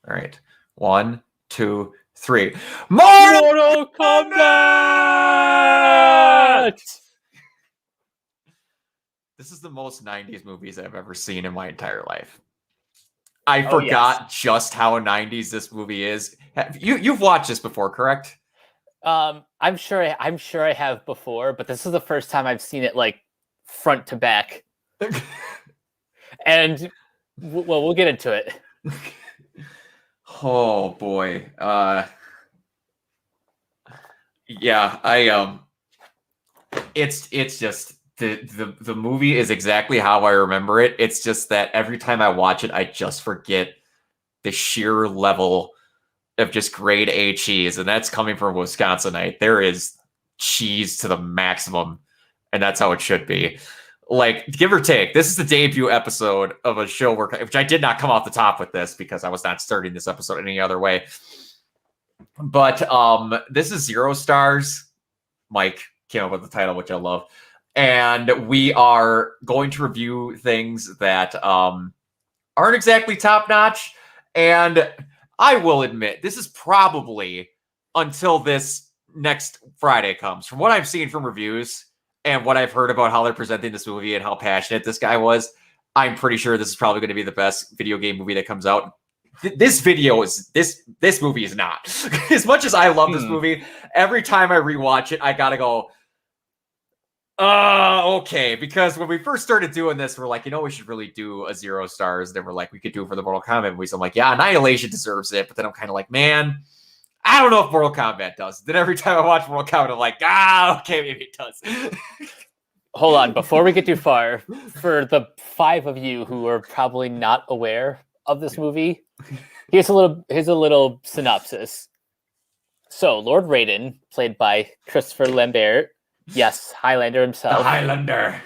All right. 1, 2, 3. Mortal Kombat! This is the most 90s movies I've ever seen in my entire life. I forgot just how 90s this movie is. You've watched this before, correct? I'm sure I have before, but this is the first time I've seen it like front to back. And we'll get into it. Oh boy. It's just the movie is exactly how I remember it. It's just that every time I watch it, I just forget the sheer level of just grade A cheese, and that's coming from Wisconsinite. There is cheese to the maximum, and that's how it should be. Like, give or take, this is the debut episode of a show which I did not come off the top with this because I was not starting this episode any other way. But this is 0 stars. Mike came up with the title, which I love. And we are going to review things that aren't exactly top-notch. And I will admit, this is probably, until this next Friday comes, from what I've seen from reviews and what I've heard about how they're presenting this movie and how passionate this guy was, I'm pretty sure this is probably going to be the best video game movie that comes out. This movie is not. As much as I love this movie, every time I rewatch it, I gotta go, okay. Because when we first started doing this, we're like, we should really do a 0 stars. Then we're like, we could do it for the Mortal Kombat movies. I'm like, yeah, Annihilation deserves it. But then I'm kind of like, man, I don't know if Mortal Kombat does. Then every time I watch Mortal Kombat, I'm like, okay, maybe it does. Hold on, before we get too far, for the 5 of you who are probably not aware of this movie, here's a little synopsis. So, Lord Raiden, played by Christopher Lambert, yes, Highlander himself. The Highlander.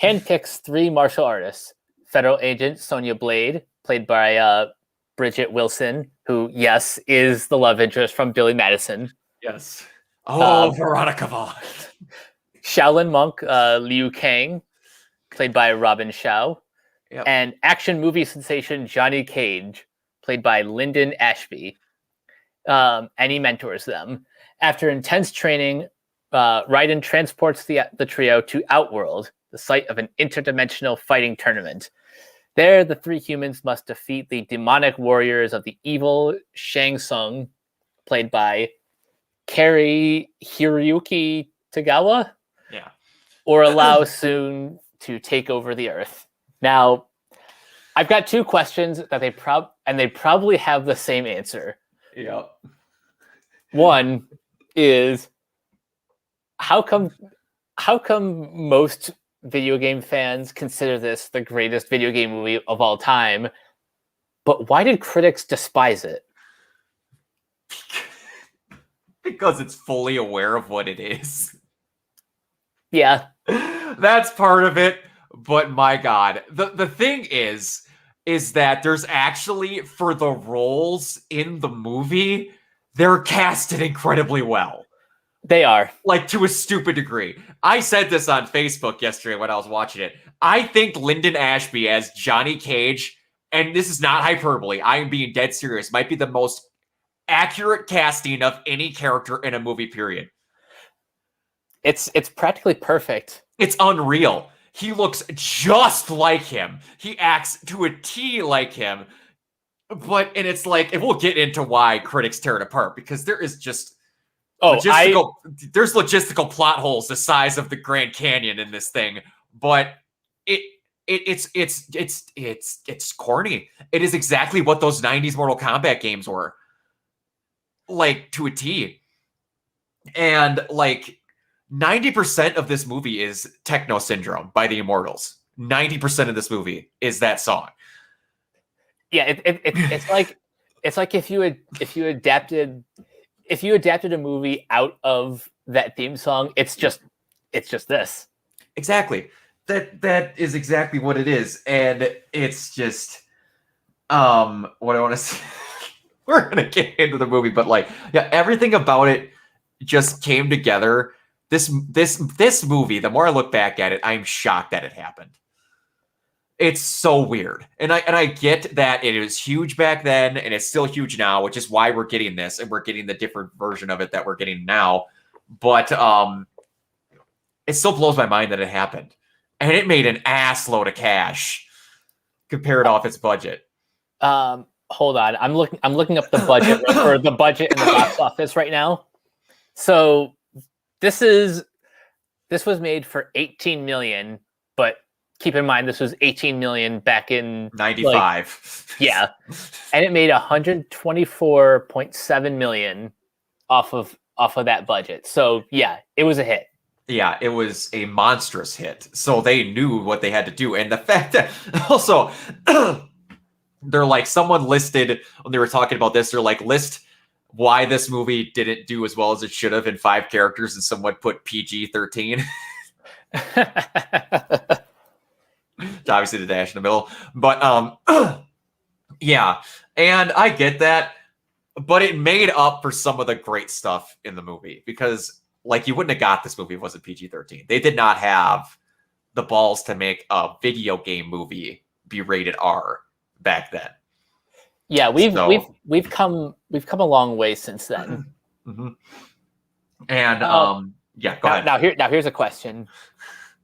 Handpicks 3 martial artists. Federal agent Sonya Blade, played by Bridget Wilson, who, yes, is the love interest from Billy Madison. Yes. Oh, Veronica Vaughn. Shaolin monk Liu Kang, played by Robin Shao. Yep. And action movie sensation Johnny Cage, played by Lyndon Ashby. And he mentors them. After intense training, Raiden transports the trio to Outworld, the site of an interdimensional fighting tournament. There, the 3 humans must defeat the demonic warriors of the evil Shang Tsung, played by Kari Hiroyuki Tagawa, or allow Soon to take over the Earth. Now, I've got 2 questions that they probably have the same answer. Yep. One is, how come most video game fans consider this the greatest video game movie of all time, but why did critics despise it? Because it's fully aware of what it is. Yeah. That's part of it. But my God, the thing is that there's actually, for the roles in the movie, they're casted incredibly well. They are. Like, to a stupid degree. I said this on Facebook yesterday when I was watching it. I think Lyndon Ashby as Johnny Cage, and this is not hyperbole, I am being dead serious, might be the most accurate casting of any character in a movie, period. It's practically perfect. It's unreal. He looks just like him. He acts to a T like him. And it's like, and we'll get into why critics tear it apart, because there is just there's logistical plot holes the size of the Grand Canyon in this thing. But it's corny. It is exactly what those 90s Mortal Kombat games were. Like, to a T. And like 90% of this movie is Techno Syndrome by the Immortals. 90% of this movie is that song. Yeah, it's like if you adapted a movie out of that theme song, it's just this. Exactly. That is exactly what it is. And it's just what I want to say. We're gonna get into the movie, but like, yeah, everything about it just came together. This movie, the more I look back at it, I'm shocked that it happened. It's so weird. And I get that it was huge back then and it's still huge now, which is why we're getting this and we're getting the different version of it that we're getting now. But it still blows my mind that it happened. And it made an ass load of cash compared off its budget. Hold on. I'm looking up the budget or the budget in the box office right now. So this was made for 18 million, but keep in mind this was 18 million back in 95. Yeah. And it made 124.7 million off of that budget. So yeah, it was a hit. Yeah, it was a monstrous hit. So they knew what they had to do. And the fact that also they're like, someone listed when they were talking about this, they're like, list why this movie didn't do as well as it should have in 5 characters, and someone put PG-13. Obviously the dash in the middle. But yeah, and I get that, but it made up for some of the great stuff in the movie, because like you wouldn't have got this movie if it wasn't PG-13. They did not have the balls to make a video game movie be rated R back then. Yeah, we've come a long way since then. Mm-hmm. And yeah, go ahead. Now here's a question.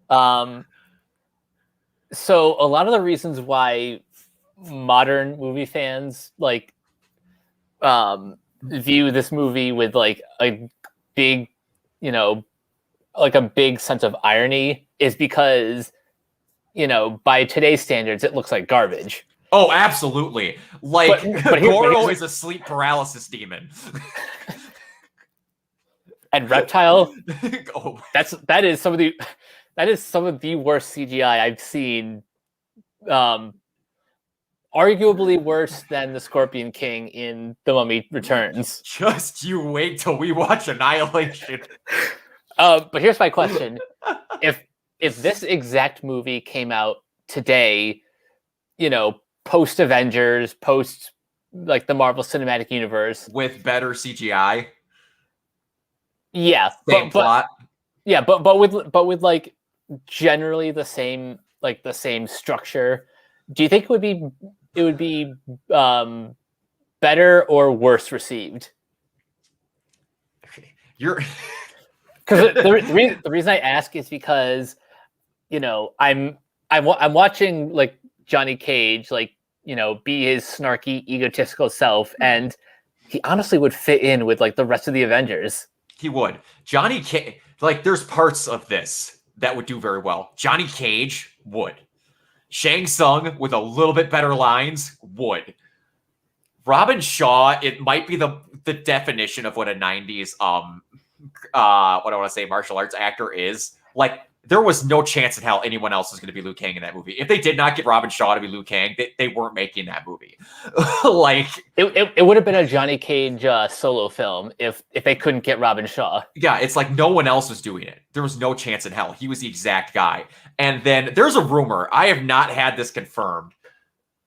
So a lot of the reasons why modern movie fans like view this movie with like a big, like a big sense of irony is because, by today's standards, it looks like garbage. Oh, absolutely. Like, Goro is a sleep paralysis demon. And Reptile, oh. that is some of the worst CGI I've seen. Arguably worse than the Scorpion King in The Mummy Returns. Just you wait till we watch Annihilation. But here's my question: if this exact movie came out today, post Avengers, post like the Marvel Cinematic Universe, with better CGI, yeah, same plot, yeah, but with like generally the same structure, do you think it would be better or worse received? You're because the reason I ask is because I'm watching like Johnny Cage be his snarky egotistical self, and he honestly would fit in with like the rest of the Avengers. He would. Johnny Cage, like there's parts of this that would do very well. Johnny Cage would. Shang Tsung with a little bit better lines would. Robin Shaw, it might be the definition of what a 90s what I want to say martial arts actor is. Like there was no chance in hell anyone else was going to be Liu Kang in that movie. If they did not get Robin Shaw to be Liu Kang, they weren't making that movie. Like it would have been a Johnny Cage solo film if they couldn't get Robin Shaw. Yeah, it's like no one else was doing it. There was no chance in hell. He was the exact guy. And then there's a rumor. I have not had this confirmed.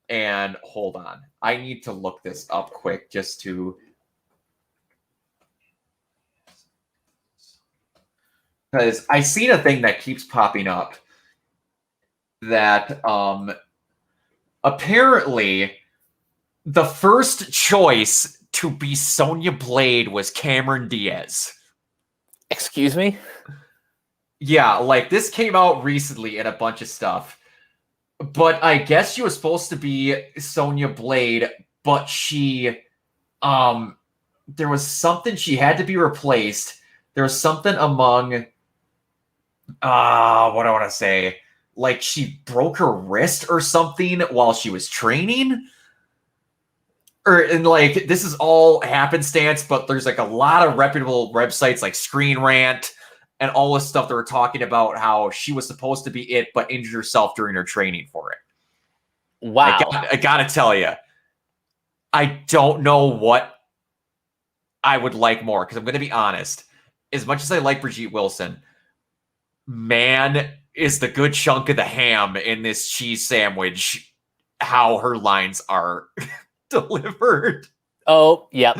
And hold on. I need to look this up quick just to... Because I seen a thing that keeps popping up that apparently the first choice to be Sonya Blade was Cameron Diaz. Excuse me? Yeah, like this came out recently in a bunch of stuff. But I guess she was supposed to be Sonya Blade, but she there was something, she had to be replaced. There was something among what do I want to say? Like she broke her wrist or something while she was training. And like this is all happenstance, but there's like a lot of reputable websites like Screen Rant and all this stuff that were talking about how she was supposed to be it, but injured herself during her training for it. Wow. I gotta tell you, I don't know what I would like more, because I'm going to be honest. As much as I like Brigitte Wilson, man, is the good chunk of the ham in this cheese sandwich how her lines are delivered. Oh, yep.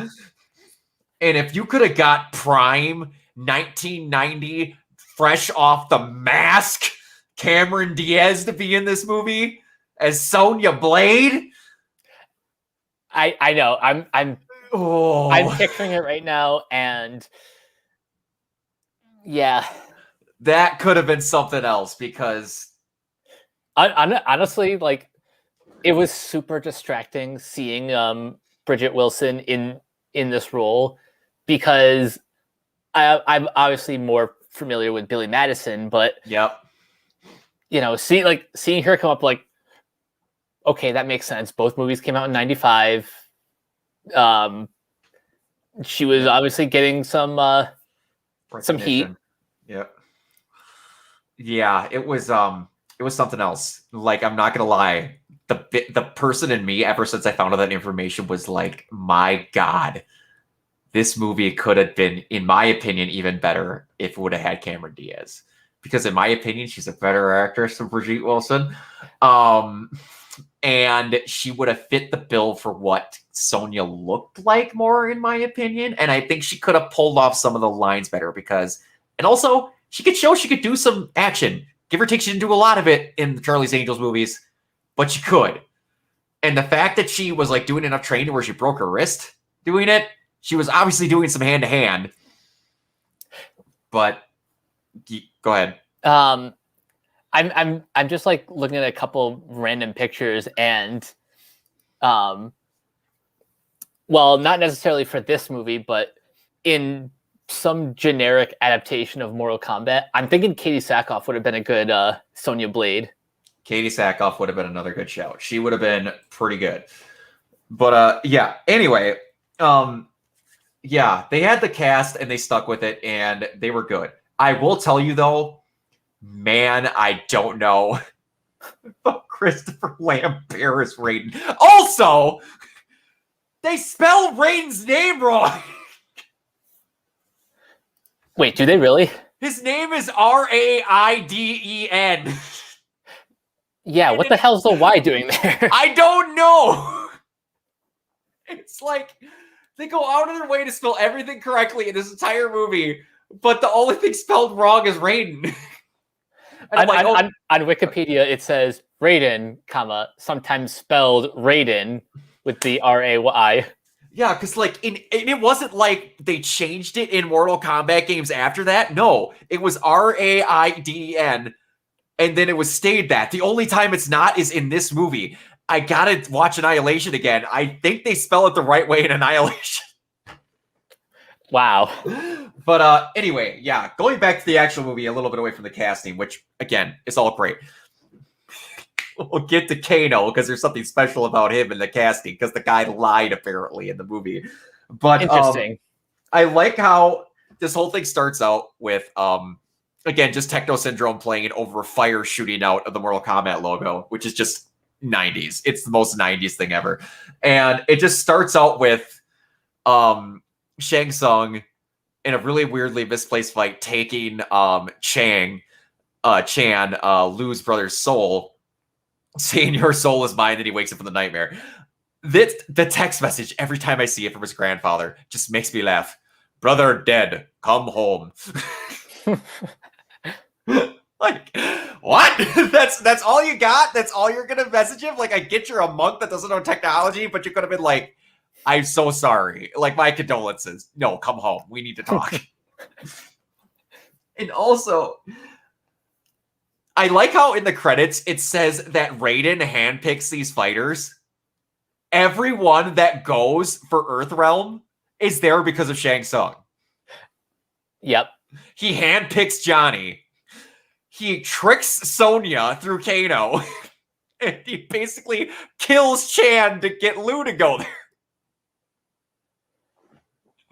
And if you could have got prime 1990, fresh off The Mask, Cameron Diaz to be in this movie, as Sonya Blade. I know. I'm picturing it right now, and yeah, that could have been something else because honestly, like it was super distracting seeing Bridget Wilson in this role because I'm obviously more familiar with Billy Madison, but yep. Seeing her come up, like, okay, that makes sense. Both movies came out in '95. She was obviously getting some heat. Yep. Yeah, it was something else. Like, I'm not gonna lie, the person in me ever since I found out that information was like, my God, this movie could have been, in my opinion, even better if it would have had Cameron Diaz. Because in my opinion, she's a better actress than Brigitte Wilson. And she would have fit the bill for what Sonya looked like more, in my opinion. And I think she could have pulled off some of the lines better and also she could show she could do some action. Give or take, she didn't do a lot of it in the Charlie's Angels movies, but she could. And the fact that she was like doing enough training where she broke her wrist doing it, she was obviously doing some hand to hand. But go ahead. I'm just like looking at a couple random pictures and well, not necessarily for this movie, but in some generic adaptation of Mortal Kombat, I'm thinking Katie Sackhoff would have been a good Sonya Blade. Katie Sackhoff would have been another good shout. She would have been pretty good. But yeah, anyway, yeah, they had the cast and they stuck with it and they were good. I will tell you though, man, I don't know about Christopher Lambert as Raiden. Also, they spell Raiden's name wrong. Wait, do they really? His name is Raiden. Yeah, what the hell's the Y doing there? I don't know. It's like they go out of their way to spell everything correctly in this entire movie, but the only thing spelled wrong is Raiden. On Wikipedia, it says Raiden, sometimes spelled Raiden with the R-A-Y. Yeah, because it wasn't like they changed it in Mortal Kombat games after that. No, it was Raiden, and then it was stayed that. The only time it's not is in this movie. I gotta watch Annihilation again. I think they spell it the right way in Annihilation. Wow. But anyway, yeah, going back to the actual movie, a little bit away from the casting, which, again, is all great. We'll get to Kano because there's something special about him in the casting because the guy lied apparently in the movie. But interesting. I like how this whole thing starts out with again just Techno Syndrome playing over fire shooting out of the Mortal Kombat logo, which is just 90s. It's the most 90s thing ever, and it just starts out with Shang Tsung in a really weirdly misplaced fight taking Chan, Lu's brother's soul, saying your soul is mine, and he wakes up from the nightmare. The text message, every time I see it from his grandfather, just makes me laugh. Brother dead, come home. Like, what? That's all you got? That's all you're gonna message him? Like, I get you're a monk that doesn't know technology, but you could have been like, I'm so sorry. Like, my condolences. No, come home. We need to talk. And also, I like how in the credits it says that Raiden handpicks these fighters. Everyone that goes for Earthrealm is there because of Shang Tsung. Yep. He handpicks Johnny. He tricks Sonya through Kano. And he basically kills Chan to get Liu to go there.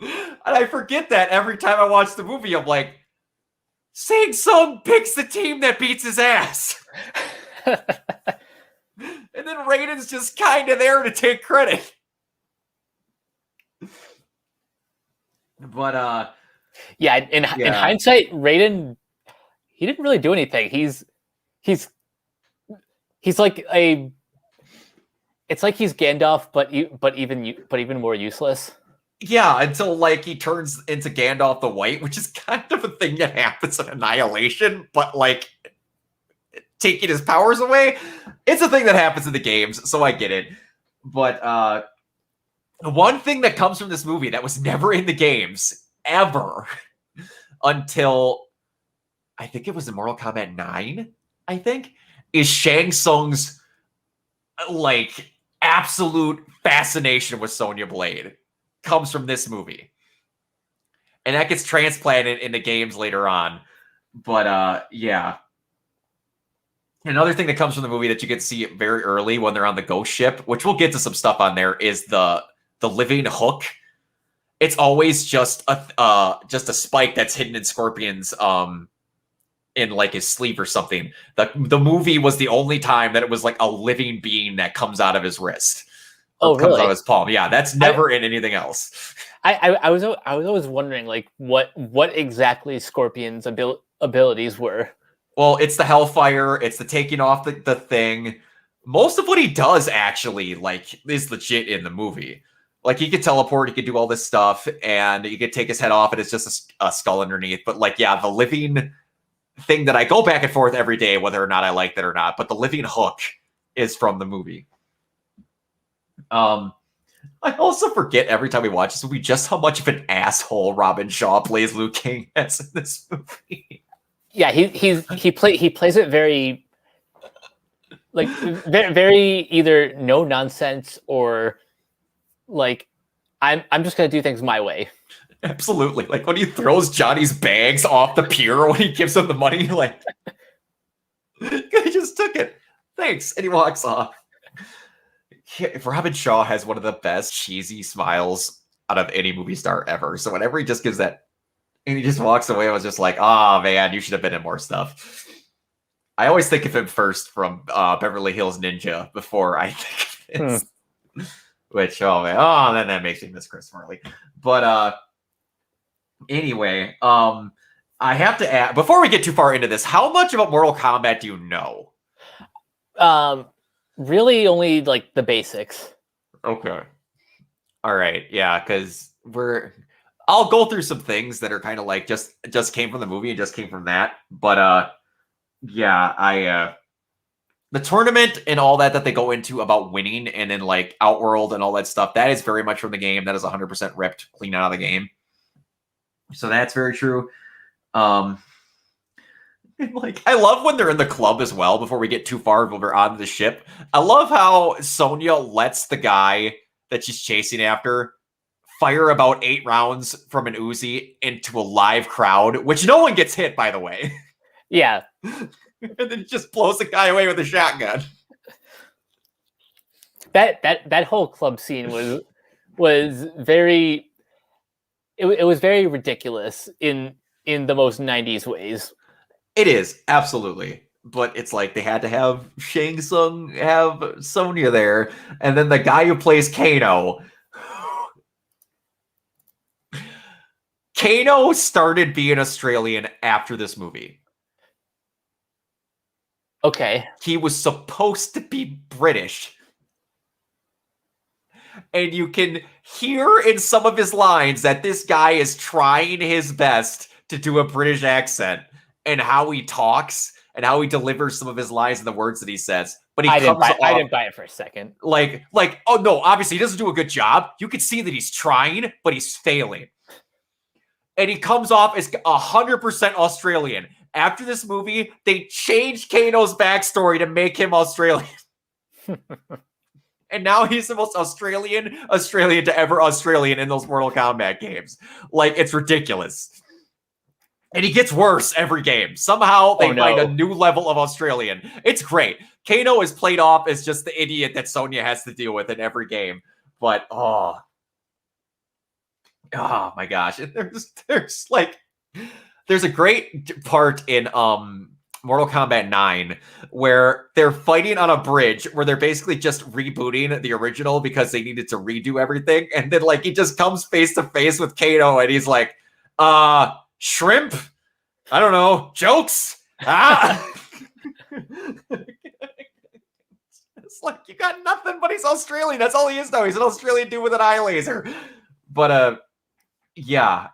And I forget that every time I watch the movie. I'm like, Shang Tsung picks the team that beats his ass. And then Raiden's just kind of there to take credit. But yeah, in hindsight, Raiden, he didn't really do anything. He's like it's like he's Gandalf, but even more useless. Yeah, until like he turns into Gandalf the White, which is kind of a thing that happens in Annihilation, but like taking his powers away. It's a thing that happens in the games, so I get it. But one thing that comes from this movie that was never in the games ever until I think it was in Mortal Kombat 9, I think, is Shang Tsung's like absolute fascination with Sonya Blade comes from this movie. And that gets transplanted in the games later on. But yeah. Another thing that comes from the movie that you get to see very early when they're on the ghost ship, which we'll get to some stuff on there, is the living hook. It's always just a spike that's hidden in Scorpion's in like his sleeve or something. The movie was the only time that it was like a living being that comes out of his wrist. Oh, comes really? out of his palm. Yeah, that's never in anything else. I was always wondering like what exactly Scorpion's abilities were. Well, it's the Hellfire. It's the taking off the thing. Most of what he does actually like is legit in the movie. Like he could teleport, he could do all this stuff, and you could take his head off, and it's just a skull underneath. But like, yeah, the living thing that I go back and forth every day, whether or not I like that or not. But the living hook is from the movie. I also forget every time we watch this movie just how much of an asshole Robin Shaw plays Liu Kang as in this movie. Yeah, he plays it very like very either no nonsense or like I'm just gonna do things my way. Absolutely. Like when he throws Johnny's bags off the pier when he gives him the money, like I just took it. Thanks. And he walks off. If Robin Shaw has one of the best cheesy smiles out of any movie star ever. So whenever he just gives that and he just walks away, I was just like, oh man, you should have been in more stuff. I always think of him first from Beverly Hills Ninja before I think of this. Which, oh man, then that makes me miss Chris Farley. But anyway, I have to ask, before we get too far into this, how much about Mortal Kombat do you know? Really only like the basics. Okay. All right. Yeah, because I'll go through some things that are kind of like just came from the movie and just came from that. But yeah, the tournament and all that they go into about winning and then like Outworld and all that stuff, that is very much from the game. That is 100% ripped clean out of the game. So that's very true. Like I love when they're in the club as well before we get too far when we're on the ship. I love how Sonya lets the guy that she's chasing after fire about 8 rounds from an Uzi into a live crowd, which no one gets hit, by the way. Yeah. And then just blows the guy away with a shotgun. That whole club scene was very it was very ridiculous in the most 90s ways. It is, absolutely. But it's like they had to have Shang Tsung have Sonya there, and then the guy who plays Kano. Kano started being Australian after this movie. Okay. He was supposed to be British. And you can hear in some of his lines that this guy is trying his best to do a British accent and how he talks and how he delivers some of his lines and the words that he says. But I didn't buy it for a second. Like, oh no, obviously he doesn't do a good job. You can see that he's trying, but he's failing. And he comes off as 100% Australian. After this movie, they changed Kano's backstory to make him Australian. And now he's the most Australian to ever Australian in those Mortal Kombat games. Like, it's ridiculous. And he gets worse every game. Somehow they find a new level of Australian. It's great. Kano is played off as just the idiot that Sonya has to deal with in every game. But, oh my gosh. There's a great part in Mortal Kombat 9 where they're fighting on a bridge where they're basically just rebooting the original because they needed to redo everything. And then like he just comes face to face with Kano and he's like, shrimp? I don't know. Jokes? It's like you got nothing, but he's Australian. That's all he is now. He's an Australian dude with an eye laser. But yeah.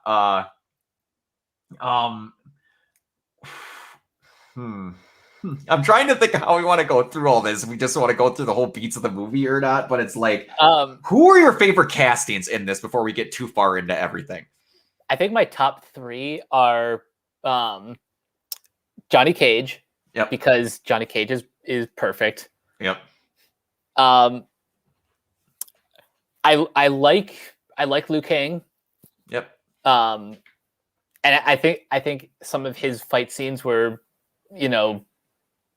I'm trying to think how we want to go through all this. We just want to go through the whole beats of the movie or not, but it's like, who are your favorite castings in this before we get too far into everything? I think my top 3 are Johnny Cage, because Johnny Cage is perfect. Yep. I like Liu Kang. Yep. And I think some of his fight scenes were,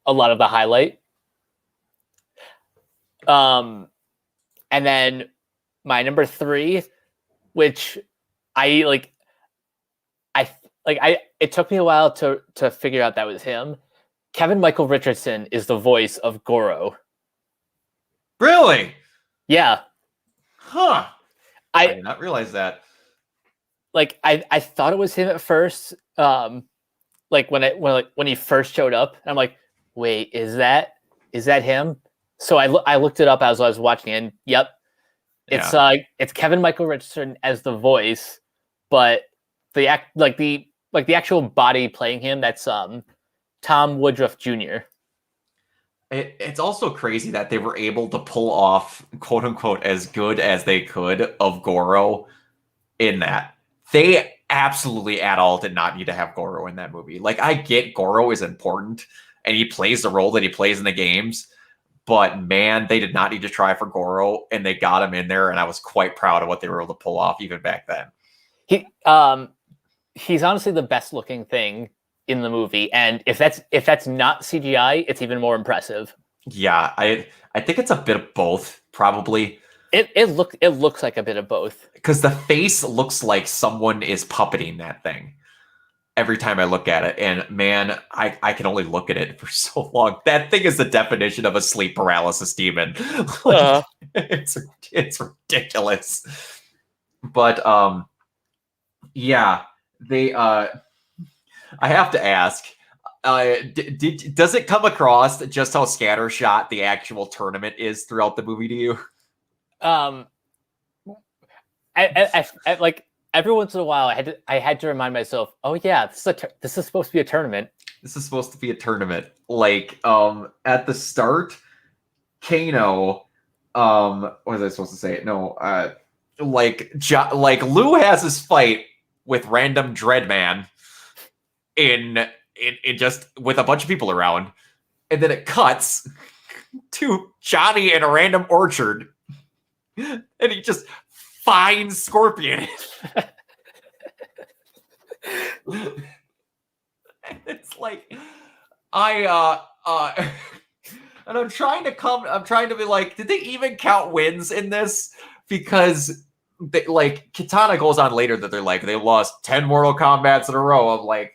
a lot of the highlight. And then my number 3, which it took me a while to figure out that was him. Kevin Michael Richardson is the voice of Goro. Really? Yeah. Huh. I did not realize that. Like I thought it was him at first. Like when he first showed up, and I'm like, wait, is that him? So I looked it up as I was watching it, and yep. It's Kevin Michael Richardson as the voice, but the actual body playing him, that's Tom Woodruff Jr. It's also crazy that they were able to pull off, quote unquote, as good as they could of Goro in that. They absolutely at all did not need to have Goro in that movie. Like, I get Goro is important and he plays the role that he plays in the games, but man, they did not need to try for Goro, and they got him in there, and I was quite proud of what they were able to pull off even back then. He's honestly the best looking thing in the movie, and if that's not CGI, it's even more impressive. Yeah, I think it's a bit of both, probably. It looks like a bit of both, because the face looks like someone is puppeting that thing every time I look at it, and man, I can only look at it for so long. That thing is the definition of a sleep paralysis demon. Like, it's ridiculous. But yeah, they I have to ask, does it come across just how scattershot the actual tournament is throughout the movie to you? I like every once in a while I had to remind myself, oh yeah, this is supposed to be a tournament. This is supposed to be a tournament. Like, at the start, Kano, what was I supposed to say? No, like Lou has his fight with random Dreadman in just with a bunch of people around, and then it cuts to Johnny in a random orchard, and he just finds Scorpion. It's like and I'm trying to be like, did they even count wins in this? Because Kitana goes on later that they're like, they lost 10 Mortal Kombats in a row. I'm like,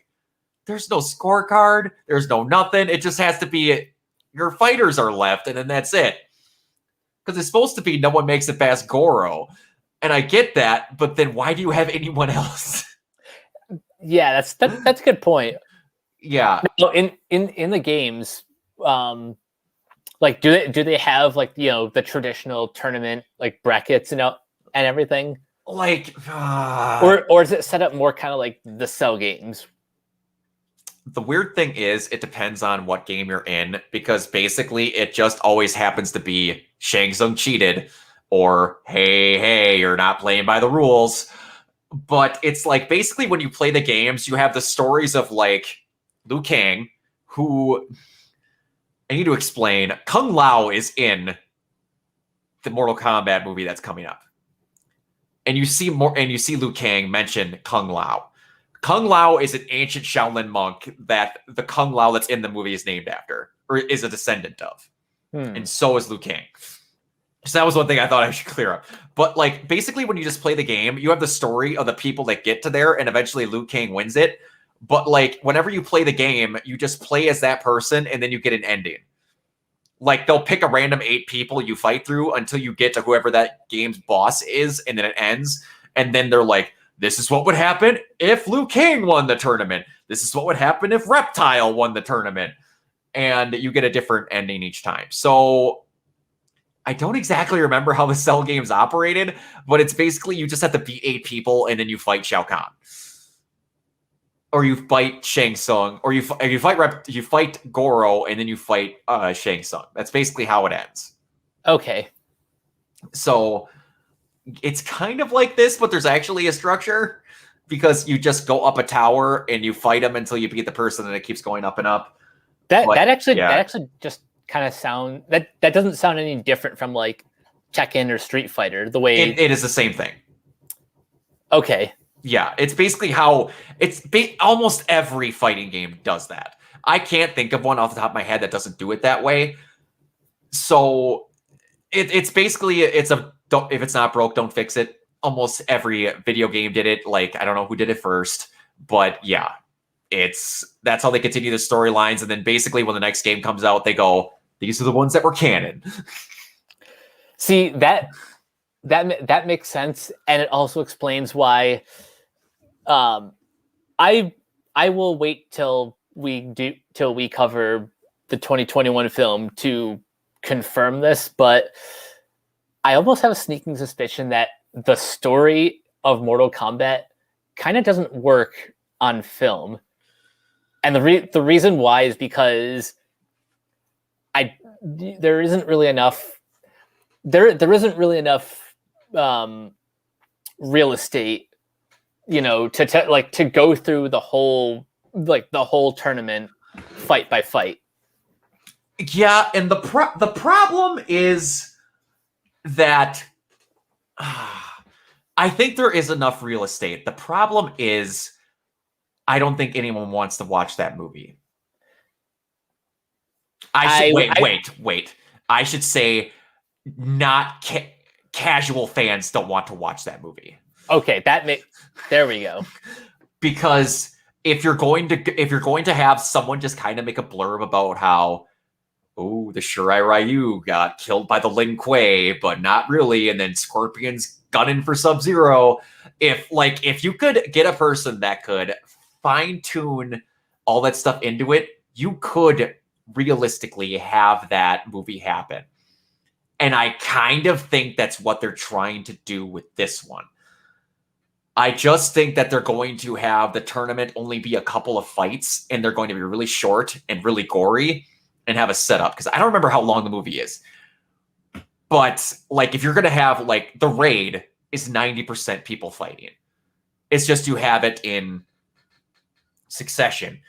there's no scorecard, there's no nothing. It just has to be your fighters are left, and then that's it. Because it's supposed to be no one makes it past Goro. And I get that, but then why do you have anyone else? Yeah, that's a good point. Yeah. No, in the games, like do they have like the traditional tournament like brackets and everything? Like or is it set up more kind of like the Cell games? The weird thing is it depends on what game you're in, because basically it just always happens to be Shang Tsung cheated or hey, you're not playing by the rules. But it's like basically when you play the games, you have the stories of like Liu Kang, who I need to explain. Kung Lao is in the Mortal Kombat movie that's coming up. And you see Liu Kang mention Kung Lao. Kung Lao is an ancient Shaolin monk that the Kung Lao that's in the movie is named after, or is a descendant of. And so is Liu Kang. So that was one thing I thought I should clear up. But like basically when you just play the game, you have the story of the people that get to there, and eventually Liu Kang wins it. But like whenever you play the game, you just play as that person, and then you get an ending. Like they'll pick a random 8 people you fight through until you get to whoever that game's boss is, and then it ends. And then they're like, this is what would happen if Liu Kang won the tournament. This is what would happen if Reptile won the tournament. And you get a different ending each time. So I don't exactly remember how the Cell games operated, but it's basically you just have to beat 8 people and then you fight Shao Kahn. or you fight Shang Tsung, or you fight Goro, and then you fight Shang Tsung. That's basically how it ends. Okay. So it's kind of like this, but there's actually a structure because you just go up a tower and you fight them until you beat the person, and it keeps going up and up. That actually just kind of sound that doesn't sound any different from like Tekken or Street Fighter. The way it is the same thing. Okay. Yeah, it's basically how almost every fighting game does that. I can't think of one off the top of my head that doesn't do it that way. So it's basically if it's not broke, don't fix it. Almost every video game did it. Like, I don't know who did it first, but yeah, that's how they continue the storylines. And then basically when the next game comes out, they go, these are the ones that were canon. See, that makes sense, and it also explains why I will wait till we cover the 2021 film to confirm this, but I almost have a sneaking suspicion that the story of Mortal Kombat kind of doesn't work on film. And the reason why is because there isn't really enough real estate, to go through the whole tournament fight by fight. Yeah, and the problem is that I think there is enough real estate. The problem is I don't think anyone wants to watch that movie. Wait. I should say not casual fans don't want to watch that movie. Okay, there we go. Because if you're going to have someone just kind of make a blurb about how, the Shirai Ryu got killed by the Lin Kuei, but not really, and then Scorpion's gunning for Sub-Zero. If you could get a person that could fine-tune all that stuff into it, you could realistically have that movie happen. And I kind of think that's what they're trying to do with this one. I just think that they're going to have the tournament only be a couple of fights, and they're going to be really short and really gory and have a setup. Because I don't remember how long the movie is. But, if you're going to have, the raid is 90% people fighting. It's just you have it in succession.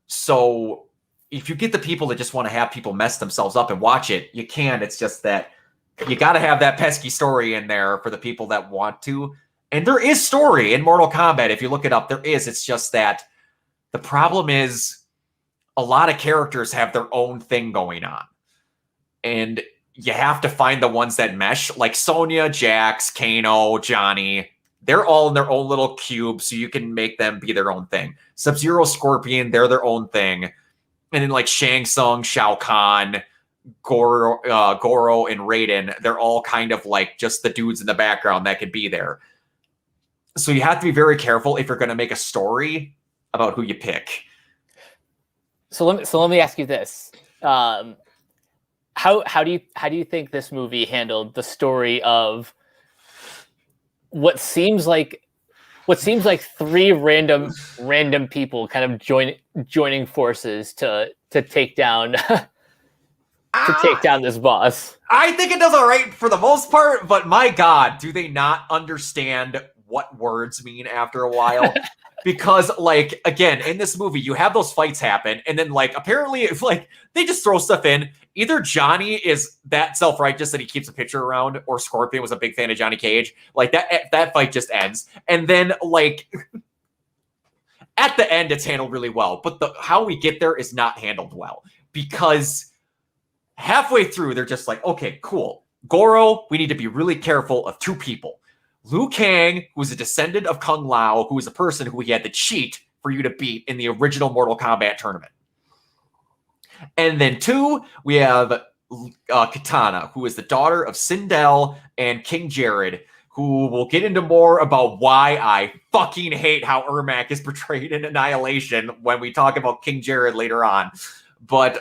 So if you get the people that just want to have people mess themselves up and watch it, you can. It's just that you got to have that pesky story in there for the people that want to. And there is story in Mortal Kombat. If you look it up, there is. It's just that the problem is a lot of characters have their own thing going on. And you have to find the ones that mesh, like Sonya, Jax, Kano, Johnny. They're all in their own little cube, so you can make them be their own thing. Sub-Zero, Scorpion, they're their own thing. And then Shang Tsung, Shao Kahn, Goro, and Raiden, they're all kind of just the dudes in the background that could be there. So you have to be very careful if you're going to make a story about who you pick. So let me ask you this: how do you think this movie handled the story of what seems like three random people kind of joining forces to take down this boss? I think it does all right for the most part, but my God, do they not understand what words mean after a while? Because, again, in this movie, you have those fights happen, and then, apparently, they just throw stuff in. Either Johnny is that self-righteous that he keeps a picture around, or Scorpion was a big fan of Johnny Cage. That fight just ends. And then, at the end, it's handled really well. But how we get there is not handled well. Because halfway through, they're just okay, cool. Goro, we need to be really careful of two people. Liu Kang, who is a descendant of Kung Lao, who is a person who we had to cheat for you to beat in the original Mortal Kombat tournament. And then 2, we have Kitana, who is the daughter of Sindel and King Jared, who will get into more about why I fucking hate how Ermac is portrayed in Annihilation when we talk about King Jared later on. But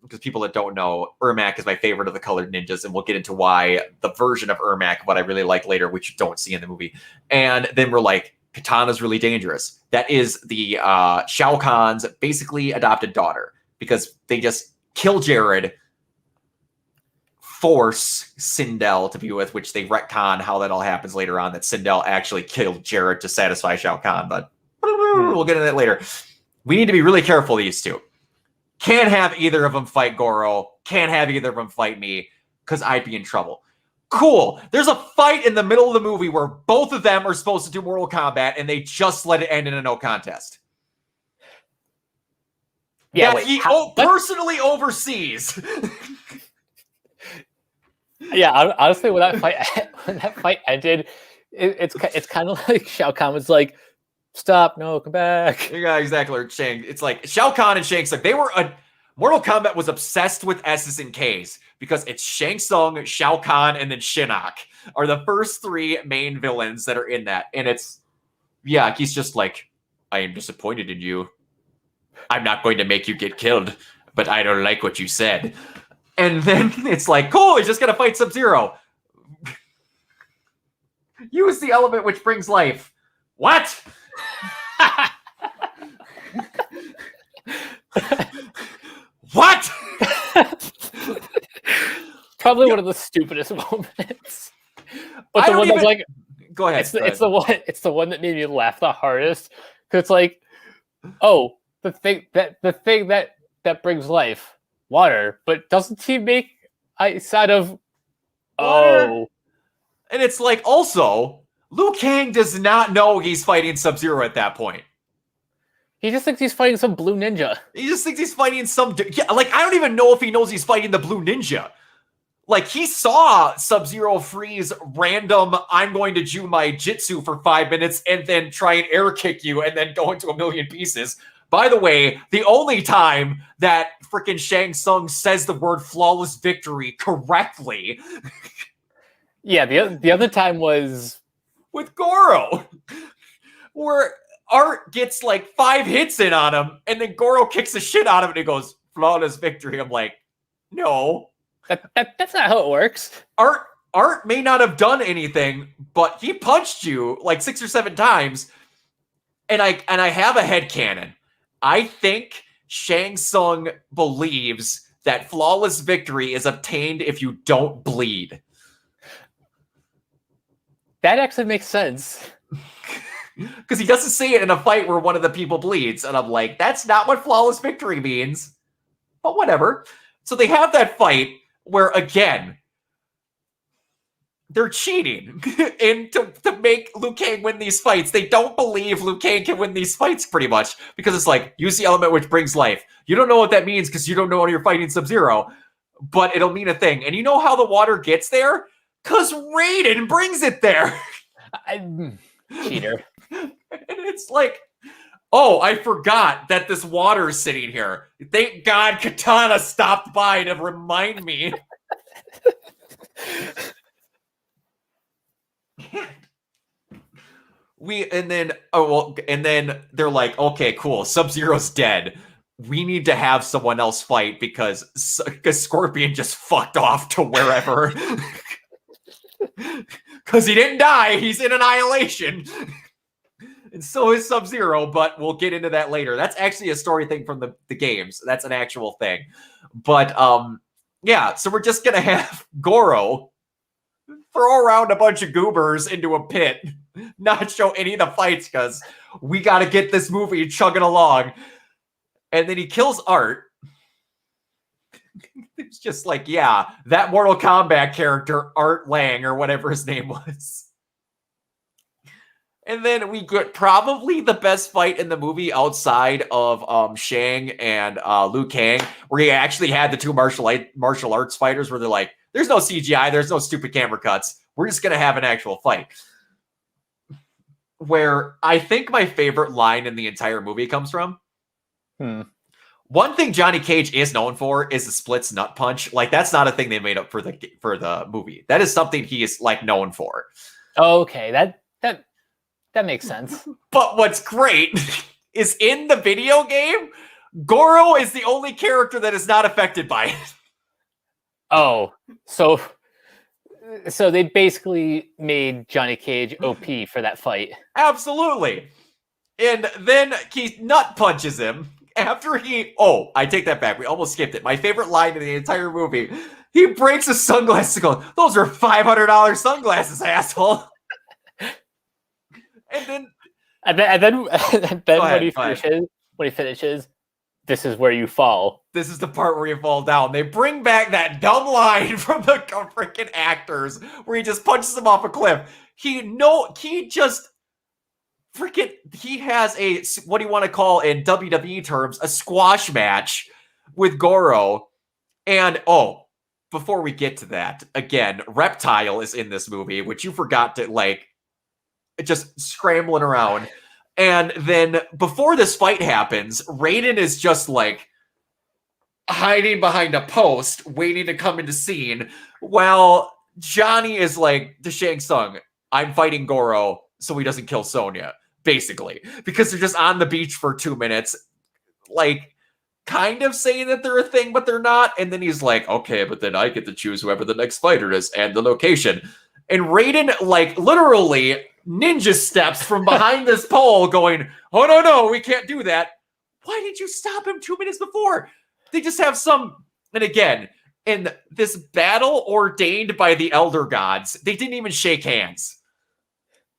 because people that don't know, Ermac is my favorite of the colored ninjas, and we'll get into why the version of Ermac, what I really like later, which you don't see in the movie. And then we're Katana's really dangerous. That is the Shao Kahn's basically adopted daughter, because they just kill Jared, force Sindel to be with, which they retcon how that all happens later on, that Sindel actually killed Jared to satisfy Shao Kahn, but we'll get into that later. We need to be really careful, these two. Can't have either of them fight Goro. Can't have either of them fight me, because I'd be in trouble. Cool. There's a fight in the middle of the movie where both of them are supposed to do Mortal Kombat, and they just let it end in a no contest. Yeah, that he personally oversees. Yeah, honestly, when that fight ended, it's kind of like Shao Kahn was like, "Stop! No, come back." Yeah, exactly. Or Shang. It's like Shao Kahn and Shang Tsung. They were Mortal Kombat was obsessed with S's and K's, because it's Shang Tsung, Shao Kahn, and then Shinnok are the first three main villains that are in that. And it's, yeah, he's just like, I am disappointed in you. I'm not going to make you get killed, but I don't like what you said. And then it's like, cool, he's just going to fight Sub-Zero. Use the element which brings life. What? What? Probably one of the stupidest moments. But the one that's like, go ahead. It's the one that made me laugh the hardest. Because it's like, oh, the thing that brings life, water, but doesn't he make ice out of water? Oh. And it's like, also, Liu Kang does not know he's fighting Sub-Zero at that point. He just thinks he's fighting some blue ninja. He just thinks he's fighting some... Yeah, like, I don't even know if he knows he's fighting the blue ninja. Like, he saw Sub-Zero freeze random, I'm going to do my jitsu for 5 minutes and then try and air kick you and then go into a million pieces. By the way, the only time that freaking Shang Tsung says the word flawless victory correctly... Yeah, the other time was... with Goro, where Art gets like 5 hits in on him, and then Goro kicks the shit out of it and he goes, flawless victory. I'm like, no. That's not how it works. Art may not have done anything, but he punched you like 6 or 7 times, and I have a headcanon. I think Shang Tsung believes that flawless victory is obtained if you don't bleed. That actually makes sense. Because he doesn't say it in a fight where one of the people bleeds. And I'm like, that's not what flawless victory means. But whatever. So they have that fight where, again, they're cheating and to make Liu Kang win these fights. They don't believe Liu Kang can win these fights, pretty much. Because it's like, use the element which brings life. You don't know what that means because you don't know when you're fighting Sub-Zero. But it'll mean a thing. And you know how the water gets there? Because Raiden brings it there. Cheater. And it's like, oh, I forgot that this water is sitting here. Thank God Katana stopped by to remind me. And then they're like, okay, cool. Sub-Zero's dead. We need to have someone else fight because Scorpion just fucked off to wherever. Because he didn't die. He's in Annihilation. And so is Sub-Zero, but we'll get into that later. That's actually a story thing from the games. That's an actual thing. But, yeah, so we're just going to have Goro throw around a bunch of goobers into a pit, not show any of the fights because we got to get this movie chugging along. And then he kills Art. It's just like, yeah, that Mortal Kombat character, Art Lang, or whatever his name was. And then we get probably the best fight in the movie outside of Shang and Liu Kang, where he actually had the two martial arts fighters where they're like, there's no CGI, there's no stupid camera cuts. We're just going to have an actual fight. Where I think my favorite line in the entire movie comes from. One thing Johnny Cage is known for is the splits nut punch. Like, that's not a thing they made up for the movie. That is something he is, like, known for. Okay, that makes sense. But what's great is in the video game, Goro is the only character that is not affected by it. Oh, so So they basically made Johnny Cage OP for that fight. Absolutely. And then he nut punches him after he. Oh, I take that back. We almost skipped it. My favorite line in the entire movie. He breaks his sunglasses and goes, "Those are $500 sunglasses, asshole." And then when he finishes, this is where you fall. This is the part where you fall down. They bring back that dumb line from the freaking actors where he just punches him off a cliff. He has a, what do you want to call in WWE terms, a squash match with Goro. And before we get to that, again, Reptile is in this movie, which you forgot to like, just scrambling around. And then before this fight happens, Raiden is just like hiding behind a post, waiting to come into scene, while Johnny is like, to Shang Tsung, "I'm fighting Goro so he doesn't kill Sonya," basically, because they're just on the beach for 2 minutes, like kind of saying that they're a thing, but they're not. And then he's like, "Okay, but then I get to choose whoever the next fighter is and the location." And Raiden, like, literally ninja steps from behind this pole going, "Oh, no, we can't do that." Why did you stop him 2 minutes before? They just have some, and again, in this battle ordained by the Elder Gods, they didn't even shake hands.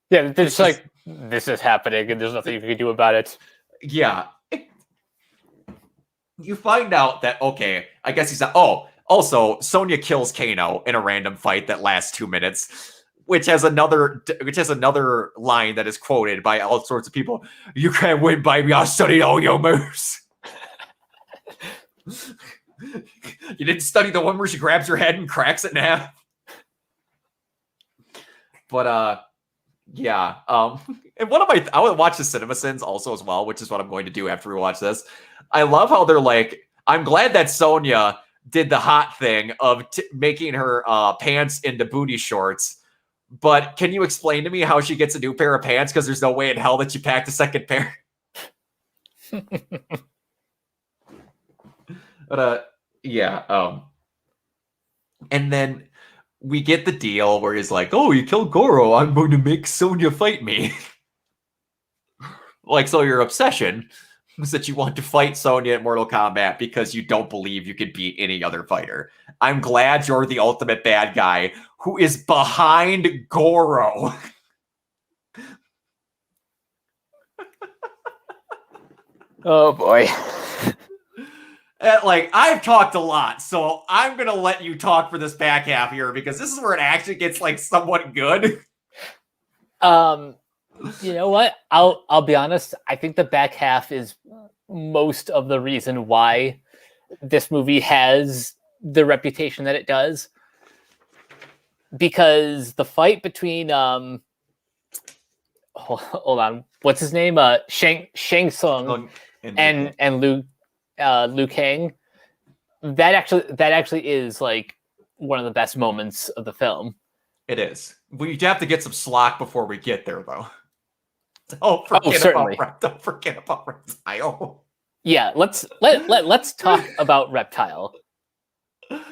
Yeah, they're just like, this is happening, and there's nothing you can do about it. Yeah. You find out that, okay, I guess he's not. Oh, also, Sonya kills Kano in a random fight that lasts 2 minutes, which has another line that is quoted by all sorts of people. "You can't win, baby. I studied all your moves." You didn't study the one where she grabs your head and cracks it in half. But yeah. And I would watch the CinemaSins also as well, which is what I'm going to do after we watch this. I love how they're like, I'm glad that Sonya did the hot thing of making her pants into booty shorts. But can you explain to me how she gets a new pair of pants? Because there's no way in hell that she packed a second pair. But yeah. And then we get the deal where he's like, "Oh, you killed Goro. I'm going to make Sonya fight me." Like, so your obsession was that you want to fight Sonya at Mortal Kombat because you don't believe you could beat any other fighter. I'm glad you're the ultimate bad guy who is behind Goro. Oh boy. Like, I've talked a lot, so I'm gonna let you talk for this back half here because this is where it actually gets like somewhat good. You know what? I'll be honest. I think the back half is most of the reason why this movie has the reputation that it does. Because the fight between hold on, what's his name? Shang Tsung and Liu Kang. That actually is like one of the best moments of the film. It is. We have to get some slack before we get there, though. Don't forget about Reptile. Yeah, let's talk about Reptile.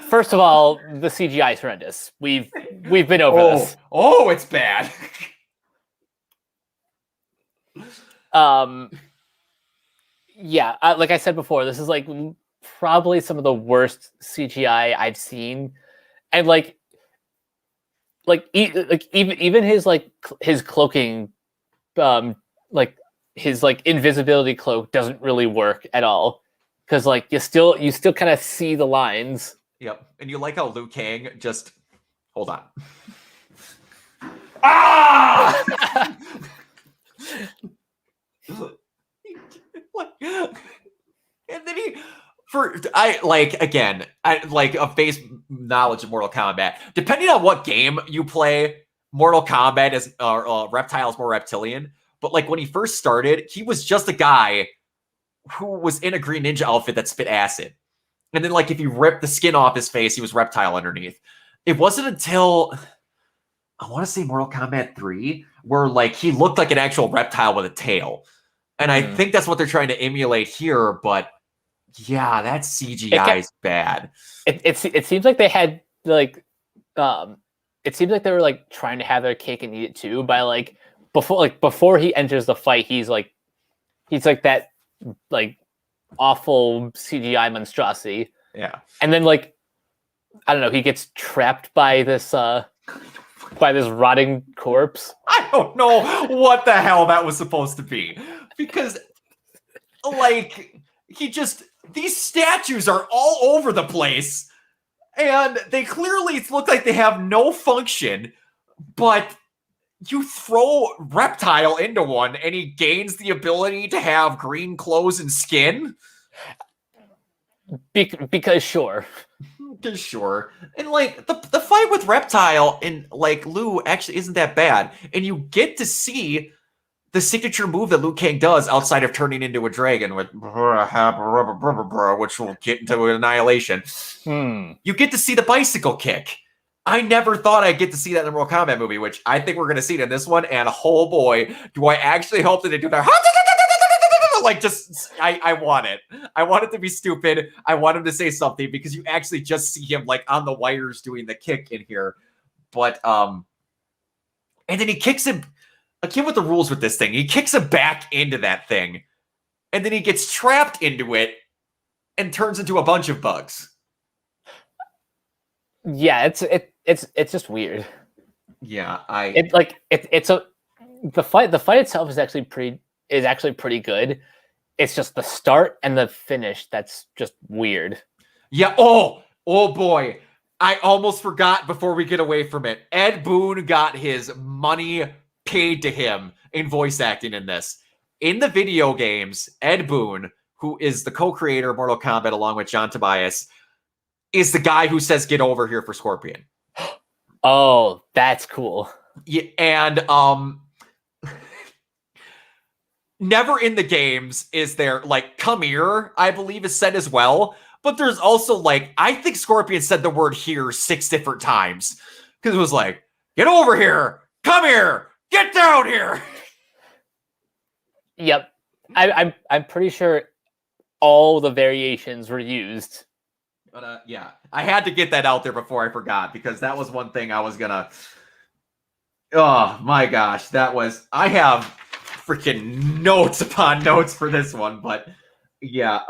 First of all, the CGI is horrendous. We've been over this. Oh, it's bad. Yeah, like I said before, this is like probably some of the worst CGI I've seen, and even his cloaking, like his like invisibility cloak doesn't really work at all, because like you still kind of see the lines. Yep, and you like how Liu Kang just hold on. Ah! And then I like a base knowledge of Mortal Kombat. Depending on what game you play, Mortal Kombat is Reptile is more reptilian. But like when he first started, he was just a guy who was in a Green Ninja outfit that spit acid. And then like if you rip the skin off his face, he was Reptile underneath. It wasn't until I want to say Mortal Kombat 3 where like he looked like an actual reptile with a tail. And I think that's what they're trying to emulate here, but yeah, that CGI is bad. It seems like they had like it seems like they were like trying to have their cake and eat it too by like before he enters the fight, he's like that like awful CGI monstrosity. Yeah. And then like I don't know, he gets trapped by this rotting corpse. I don't know what the hell that was supposed to be. Because like these statues are all over the place. And they clearly look like they have no function, but you throw Reptile into one and he gains the ability to have green clothes and skin? Because sure. Because sure. And like the fight with Reptile and like Liu actually isn't that bad. And you get to see the signature move that Liu Kang does outside of turning into a dragon with which will get into annihilation. You get to see the bicycle kick. I never thought I'd get to see that in the Mortal Kombat movie, which I think we're going to see it in this one. And oh boy, do I actually hope that they do that. Like, just, I want it. I want it to be stupid. I want him to say something because you actually just see him like on the wires doing the kick in here. But, and then he kicks him. Again with the rules with this thing, he kicks him back into that thing, and then he gets trapped into it and turns into a bunch of bugs. Yeah, it's just weird. Yeah, the fight itself is actually pretty good. It's just the start and the finish that's just weird. Yeah. Oh boy, I almost forgot before we get away from it. Ed Boon got his money paid to him in voice acting in this. In the video games, Ed Boon, who is the co-creator of Mortal Kombat along with John Tobias, is the guy who says "get over here" for Scorpion. Oh, that's cool. Yeah, and never in the games is there like "come here," I believe is said as well. But there's also like, I think Scorpion said the word "here" 6 different times. Because it was like, "Get over here, come here, get down here." Yep. I'm pretty sure all the variations were used. But yeah, I had to get that out there before I forgot, because that was one thing I was gonna. Oh my gosh, I have freaking notes upon notes for this one, but yeah.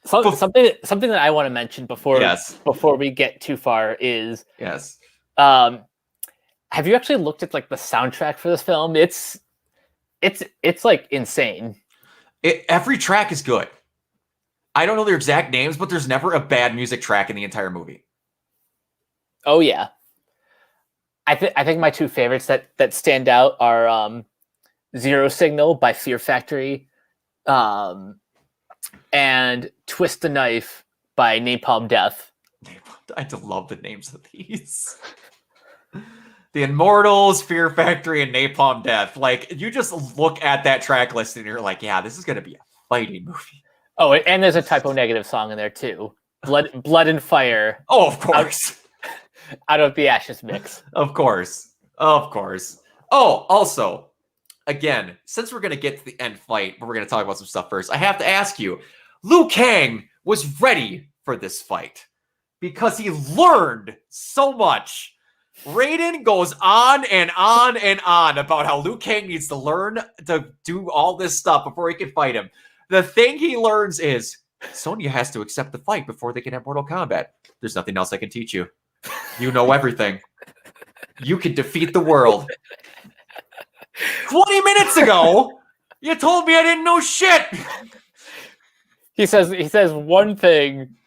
Something that I want to mention before we get too far is have you actually looked at like the soundtrack for this film? It's like insane. Every track is good. I don't know their exact names, but there's never a bad music track in the entire movie. Oh yeah. I think my two favorites that stand out are Zero Signal by Fear Factory, and Twist the Knife by Napalm Death. I love the names of these. The Immortals, Fear Factory, and Napalm Death. Like, you just look at that track list and you're like, yeah, this is going to be a fighting movie. Oh, and there's a Typo Negative song in there too. Blood and Fire. Oh, of course. Out of the Ashes mix. Of course. Of course. Oh, also, again, since we're going to get to the end fight, but we're going to talk about some stuff first, I have to ask you, Liu Kang was ready for this fight because he learned so much. Raiden goes on and on and on about how Liu Kang needs to learn to do all this stuff before he can fight him. The thing he learns is Sonya has to accept the fight before they can have Mortal Kombat. There's nothing else I can teach you. You know everything. You can defeat the world. 20 minutes ago, you told me I didn't know shit. He says one thing,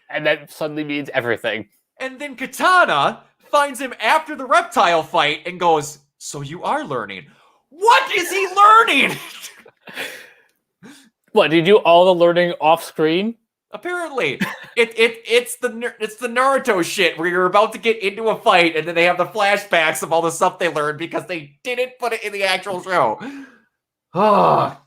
and that suddenly means everything. And then Katana finds him after the reptile fight and goes, "So you are learning." What is he learning? What, did you do all the learning off screen? Apparently, it's the Naruto shit where you're about to get into a fight and then they have the flashbacks of all the stuff they learned because they didn't put it in the actual show. But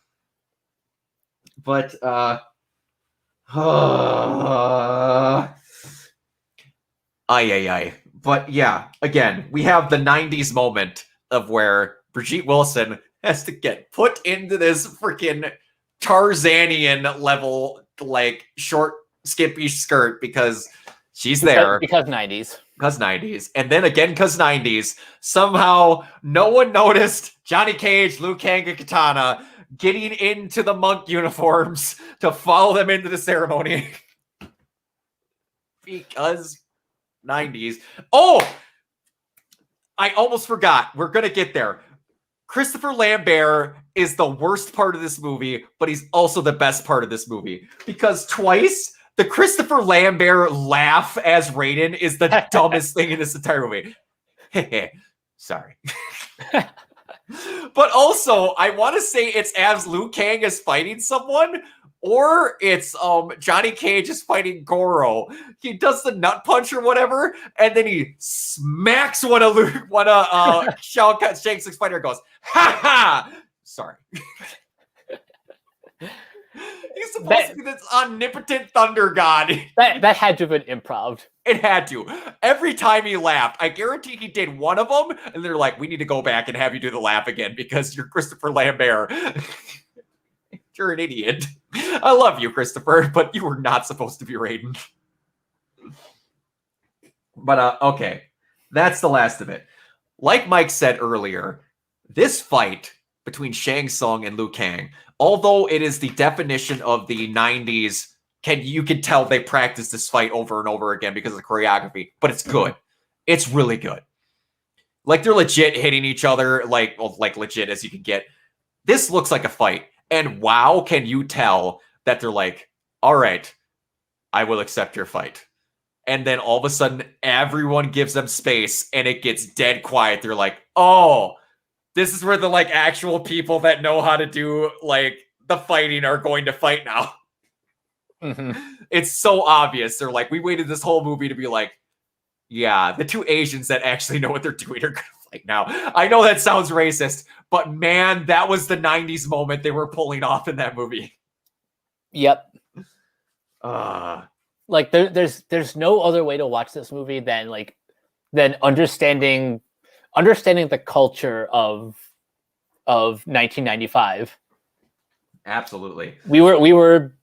But yeah, again, we have the 90s moment of where Brigitte Wilson has to get put into this freaking Tarzanian level, like, short, skimpy skirt because she's there. Because 90s. because 90s, and then again because 90s. Somehow, no one noticed Johnny Cage, Liu Kang, and Katana getting into the monk uniforms to follow them into the ceremony. Because 90s. Oh, I almost forgot. We're going to get there. Christopher Lambert is the worst part of this movie, but he's also the best part of this movie. Because twice, the Christopher Lambert laugh as Raiden is the dumbest thing in this entire movie. Sorry. But also, I want to say it's as Liu Kang is fighting someone, or it's Johnny Cage is fighting Goro. He does the nut punch or whatever, and then he smacks one of Shang Tsung's fighter and goes, ha ha! Sorry. He's supposed to be this omnipotent thunder god. That had to have been improv. It had to. Every time he laughed, I guarantee he did one of them, and they're like, we need to go back and have you do the laugh again because you're Christopher Lambert. You're an idiot. I love you, Christopher, but you were not supposed to be Raiden. But, okay. That's the last of it. Like Mike said earlier, this fight between Shang Tsung and Liu Kang, although it is the definition of the 90s, you can tell they practice this fight over and over again because of the choreography, but it's good. It's really good. Like, they're legit hitting each other, like legit as you can get. This looks like a fight. And wow, can you tell that they're like, all right, I will accept your fight. And then all of a sudden, everyone gives them space and it gets dead quiet. They're like, oh, this is where the like actual people that know how to do like the fighting are going to fight now. Mm-hmm. It's so obvious. They're like, we waited this whole movie to be like, yeah, the two Asians that actually know what they're doing are going to fight now. I know that sounds racist, but man, that was the 90s moment they were pulling off in that movie. Yep. Like there's no other way to watch this movie than understanding the culture of 1995. Absolutely. We were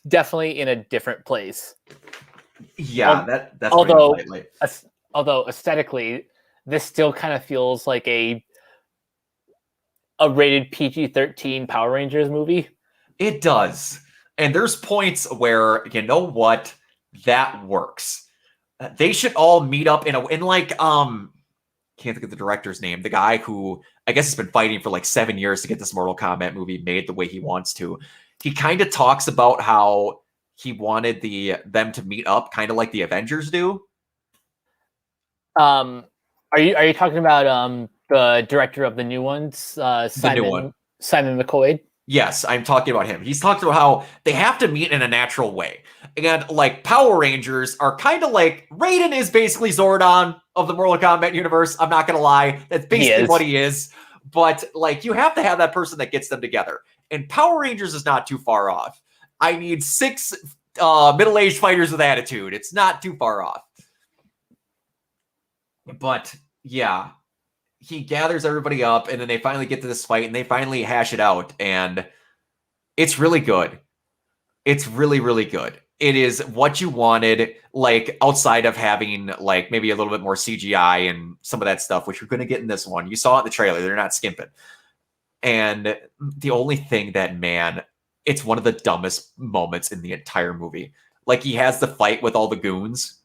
definitely in a different place. Yeah, that's although aesthetically, this still kind of feels like a rated PG-13 Power Rangers movie. It does. And there's points where, you know what, that works. They should all meet up in like, can't think of the director's name, the guy who I guess has been fighting for like 7 years to get this Mortal Kombat movie made the way he wants to. He kind of talks about how he wanted them to meet up kind of like the Avengers do. Are you talking about the director of the new ones, Simon McCoy? Yes, I'm talking about him. He's talked about how they have to meet in a natural way. And like Power Rangers are kind of like Raiden is basically Zordon of the Mortal Kombat universe. I'm not going to lie. That's basically what he is. But like you have to have that person that gets them together. And Power Rangers is not too far off. I need 6 middle-aged fighters with attitude. It's not too far off. But yeah, he gathers everybody up and then they finally get to this fight and they finally hash it out. And it's really good. It's really, really good. It is what you wanted, like outside of having like maybe a little bit more CGI and some of that stuff, which you're going to get in this one. You saw it in the trailer. They're not skimping. And the only thing that, man, it's one of the dumbest moments in the entire movie. Like he has the fight with all the goons.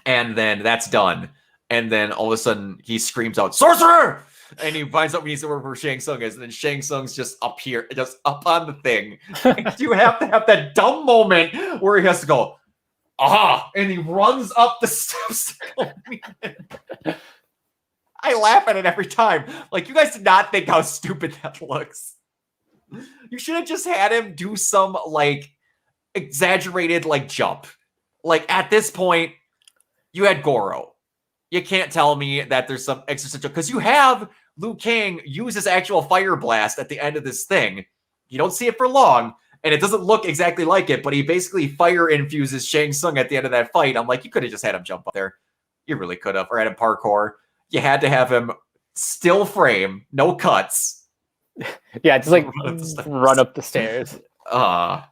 And then that's done. And then all of a sudden he screams out, "Sorcerer!" And he finds out he's where Shang Tsung is. And then Shang Tsung's just up here, just up on the thing. And you have to have that dumb moment where he has to go, aha! And he runs up the steps. I laugh at it every time. Like, you guys did not think how stupid that looks. You should have just had him do some, like, exaggerated, like, jump. Like, at this point, you had Goro. You can't tell me that there's some existential... Because you have Liu Kang use his actual fire blast at the end of this thing. You don't see it for long, and it doesn't look exactly like it, but he basically fire infuses Shang Tsung at the end of that fight. I'm like, you could have just had him jump up there. You really could have. Or had him parkour. You had to have him still frame, no cuts. Yeah, just like run up the stairs. Yeah.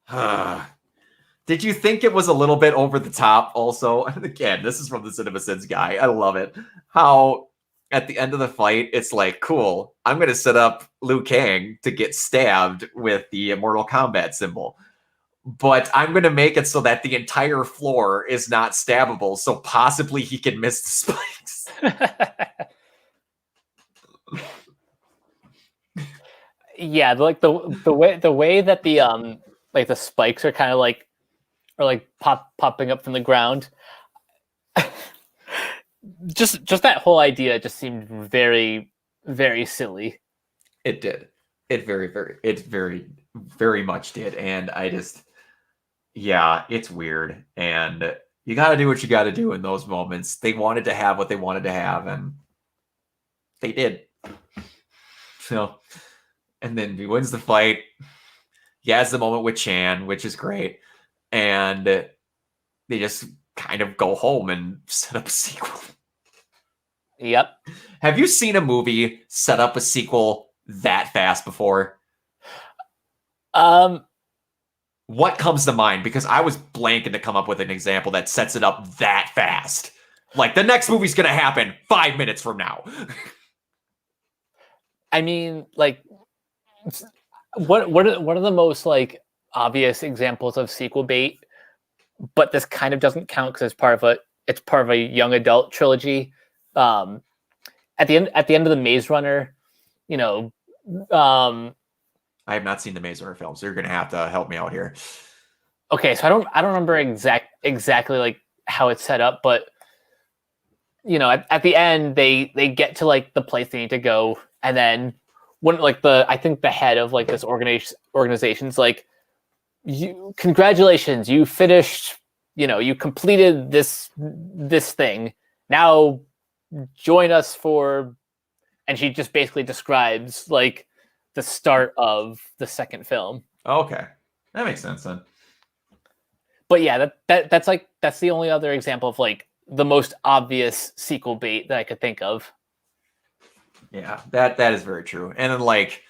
Did you think it was a little bit over the top also? And again, this is from the CinemaSins guy. I love it. How at the end of the fight, it's like, cool, I'm going to set up Liu Kang to get stabbed with the Mortal Kombat symbol. But I'm going to make it so that the entire floor is not stabbable, so possibly he can miss the spikes. Yeah, like the way that the like the spikes are kind of like popping up from the ground. just that whole idea just seemed very, very silly. It did. It very much did. And I just, yeah, it's weird. And you got to do what you got to do in those moments. They wanted to have what they wanted to have, and they did. So, and then he wins the fight. He has the moment with Chan, which is great. And they just kind of go home and set up a sequel. Yep. Have you seen a movie set up a sequel that fast before? What comes to mind? Because I was blanking to come up with an example that sets it up that fast. Like, the next movie's going to happen 5 minutes from now. I mean, like, what are the most, like, obvious examples of sequel bait? But this kind of doesn't count because it's part of a young adult trilogy. At the end of the Maze Runner, you know, I have not seen the Maze Runner film, so you're going to have to help me out here. Okay, so I don't remember exactly like how it's set up, but you know, at the end they get to like the place they need to go, and then when like I think the head of like this organization's like, congratulations, you finished, you know, you completed this thing. Now join us for, and she just basically describes like the start of the second film. Okay, that makes sense then. But yeah, that's the only other example of like the most obvious sequel bait that I could think of. Yeah, that is very true. And then, like,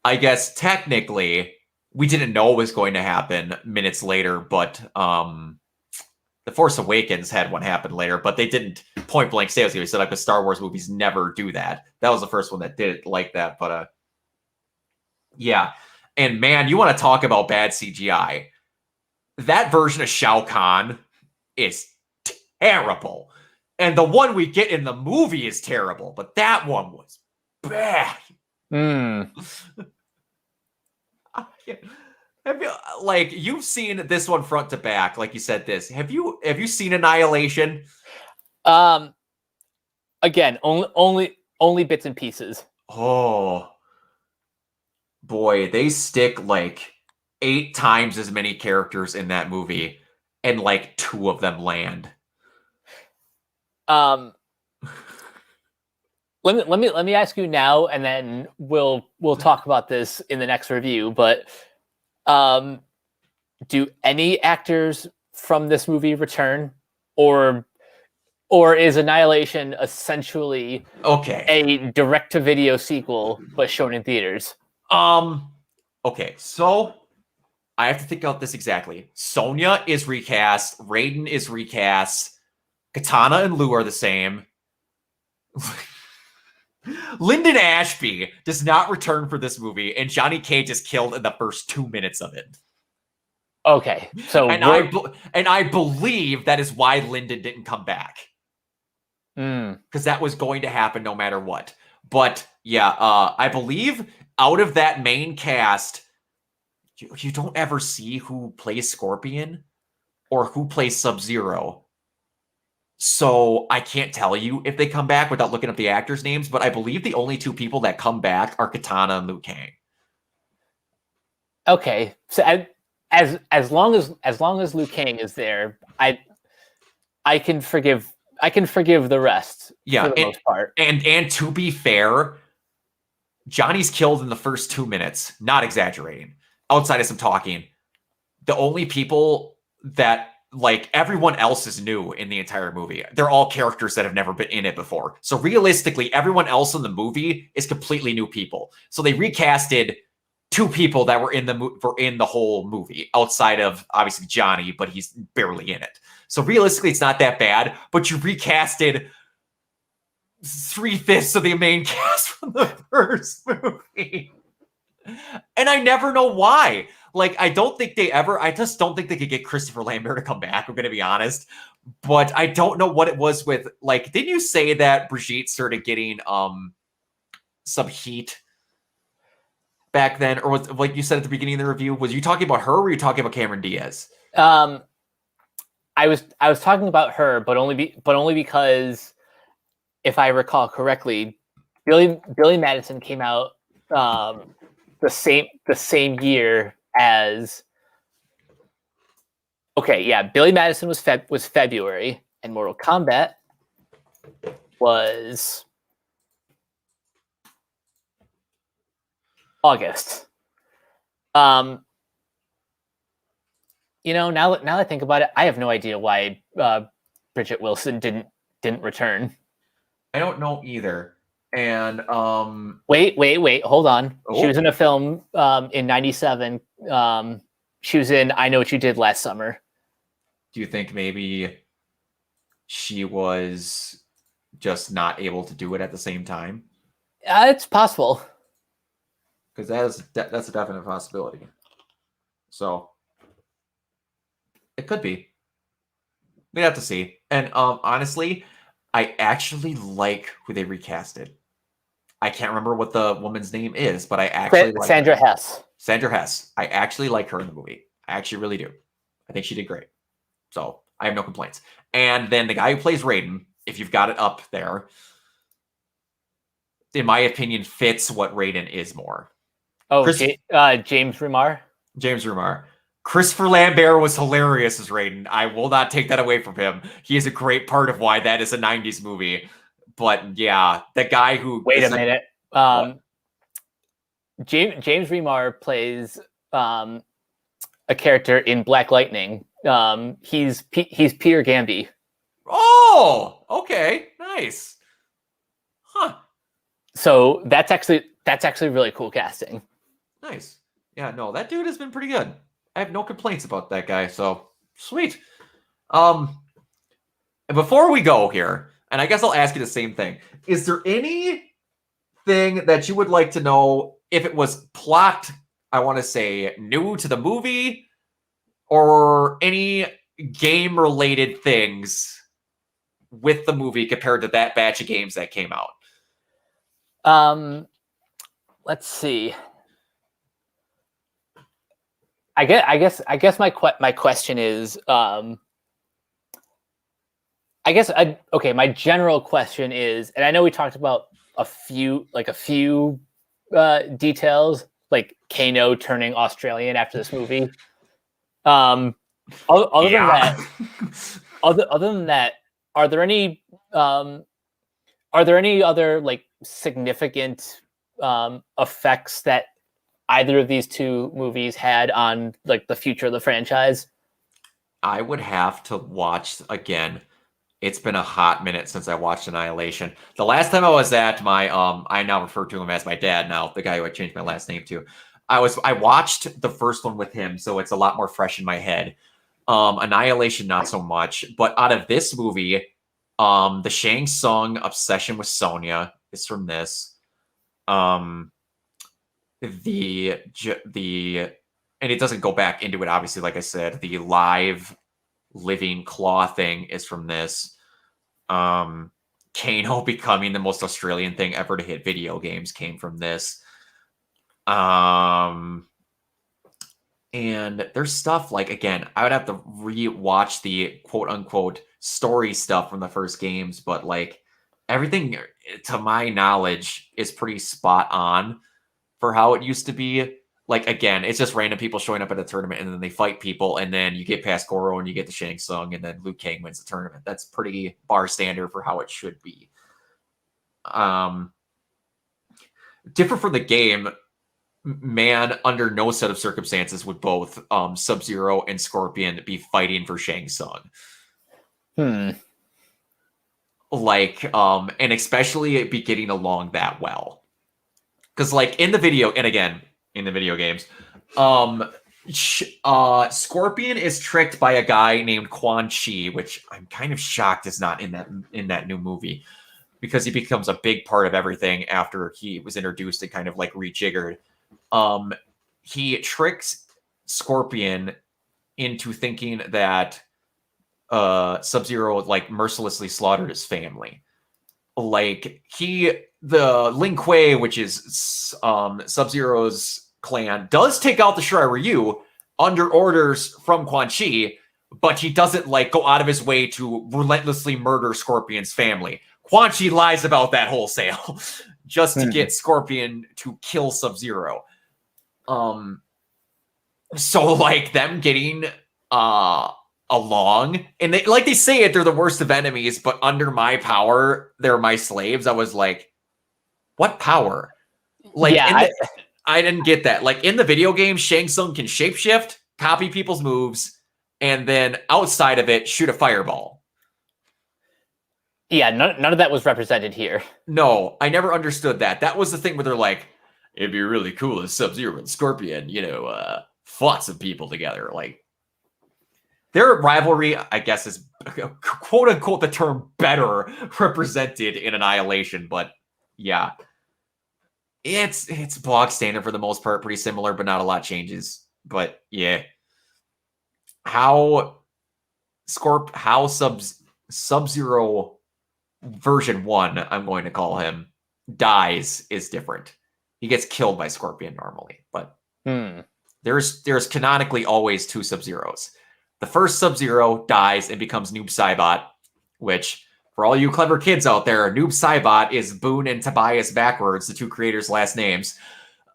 I guess technically we didn't know it was going to happen minutes later, but The Force Awakens had one happen later, but they didn't point blank say it was going to be set up because Star Wars movies never do that. That was the first one that did it like that. But yeah. And man, you want to talk about bad CGI. That version of Shao Kahn is terrible. And the one we get in the movie is terrible, but that one was bad. Have you, like, you've seen this one front to back, like you said this. Have you seen Annihilation? Again, only bits and pieces. Oh boy, they stick like 8 times as many characters in that movie, and like 2 of them land. Let me ask you now, and then we'll talk about this in the next review. But do any actors from this movie return, or is Annihilation essentially a direct-to-video sequel but shown in theaters? Okay, so I have to think out this exactly. Sonya is recast, Raiden is recast, Katana and Liu are the same. Lyndon Ashby does not return for this movie, and Johnny Cage is killed in the first 2 minutes of it. Okay, so I believe that is why Lyndon didn't come back, because that was going to happen no matter what. But yeah, I believe out of that main cast, you don't ever see who plays Scorpion or who plays Sub-Zero. So I can't tell you if they come back without looking up the actors' names, but I believe the only 2 people that come back are Katana and Liu Kang. Okay, so as long as Liu Kang is there, I can forgive the rest. Yeah, for the most part. And to be fair, Johnny's killed in the first 2 minutes. Not exaggerating. Outside of some talking, the only people that, like, everyone else is new in the entire movie. They're all characters that have never been in it before. So realistically, everyone else in the movie is completely new people. So they recasted two people that were in the whole movie outside of obviously Johnny, but he's barely in it. So realistically, it's not that bad. But you recasted 3/5 of the main cast from the first movie, and I never know why. Like, I just don't think they could get Christopher Lambert to come back. I'm going to be honest. But I don't know what it was with, like, didn't you say that Brigitte started getting some heat back then? Or was, like you said at the beginning of the review, was you talking about her or were you talking about Cameron Diaz? I was talking about her, but only because, if I recall correctly, Billy Madison came out the same year as. Okay, yeah, Billy Madison was February, and Mortal Kombat was August. Now that I think about it, I have no idea why Bridget Wilson didn't return. I don't know either. And wait, hold on. Oh. She was in a film in '97. She was in I Know What You Did Last Summer. Do you think maybe she was just not able to do it at the same time? It's possible. Because that's a definite possibility. So it could be. We'd have to see. And honestly, I actually like who they recasted. I can't remember what the woman's name is, but I actually like Sandra Hess. Sandra Hess. I actually like her in the movie. I actually really do. I think she did great. So I have no complaints. And then the guy who plays Raiden, if you've got it up there, in my opinion, fits what Raiden is more. Oh, James Remar. James Remar. Christopher Lambert was hilarious as Raiden. I will not take that away from him. He is a great part of why that is a 90s movie. But yeah, the guy who... Wait a minute. James Remar plays a character in Black Lightning. He's Peter Gamby. Oh, okay. Nice. Huh. So that's actually really cool casting. Nice. Yeah, no, that dude has been pretty good. I have no complaints about that guy, so sweet. And before we go here, and I guess I'll ask you the same thing. Is there anything that you would like to know if it was plot, I want to say, new to the movie, or any game-related things with the movie compared to that batch of games that came out? Let's see. I guess my question is, my general question is, and I know we talked about a few details, like Kano turning Australian after this movie. Other than that, are there any other like significant effects that either of these two movies had on like the future of the franchise? I would have to watch again. It's been a hot minute since I watched Annihilation. The last time I was at my I now refer to him as my dad now, the guy who I changed my last name to. I watched the first one with him, so it's a lot more fresh in my head. Annihilation, not so much. But out of this movie, the Shang Tsung obsession with Sonya is from this. The and it doesn't go back into it, obviously, like I said, the live living claw thing is from this. Kano becoming the most Australian thing ever to hit video games came from this. And there's stuff like, again, I would have to re-watch the quote unquote story stuff from the first games, but like everything to my knowledge is pretty spot on for how it used to be. Like, again, it's just random people showing up at a tournament and then they fight people, and then you get past Goro and you get the Shang Tsung, and then Liu Kang wins the tournament. That's pretty bar standard for how it should be. Different from the game, man, under no set of circumstances would both Sub-Zero and Scorpion be fighting for Shang Tsung. Like, and especially it be getting along that well. Because, like, in the video, and again, in the video games. Scorpion is tricked by a guy named Quan Chi, which I'm kind of shocked is not in that new movie, because he becomes a big part of everything after he was introduced and kind of like rejiggered. He tricks Scorpion into thinking that Sub-Zero like mercilessly slaughtered his family. Like the Lin Kuei, which is Sub-Zero's clan, does take out the Shirai Ryu under orders from Quan Chi, but he doesn't like go out of his way to relentlessly murder Scorpion's family. Quan Chi lies about that wholesale just to get Scorpion to kill Sub-Zero. So like them getting along, and they say it, they're the worst of enemies, but under my power, they're my slaves. I was like, what power? Like, yeah, I didn't get that. Like in the video game, Shang Tsung can shapeshift, copy people's moves, and then outside of it, shoot a fireball. Yeah, none of that was represented here. No, I never understood that. That was the thing where they're like, it'd be really cool if Sub-Zero and Scorpion, fought some people together. Like, their rivalry, I guess, is quote unquote the term better represented in Annihilation, but yeah. It's bog standard for the most part, pretty similar, but not a lot changes. But yeah. How Sub-Zero version 1, I'm going to call him, dies is different. He gets killed by Scorpion normally, but there's canonically always 2 Sub-Zeros. The first Sub-Zero dies and becomes Noob Saibot, which, for all you clever kids out there, Noob Saibot is Boone and Tobias backwards, the 2 creators' last names.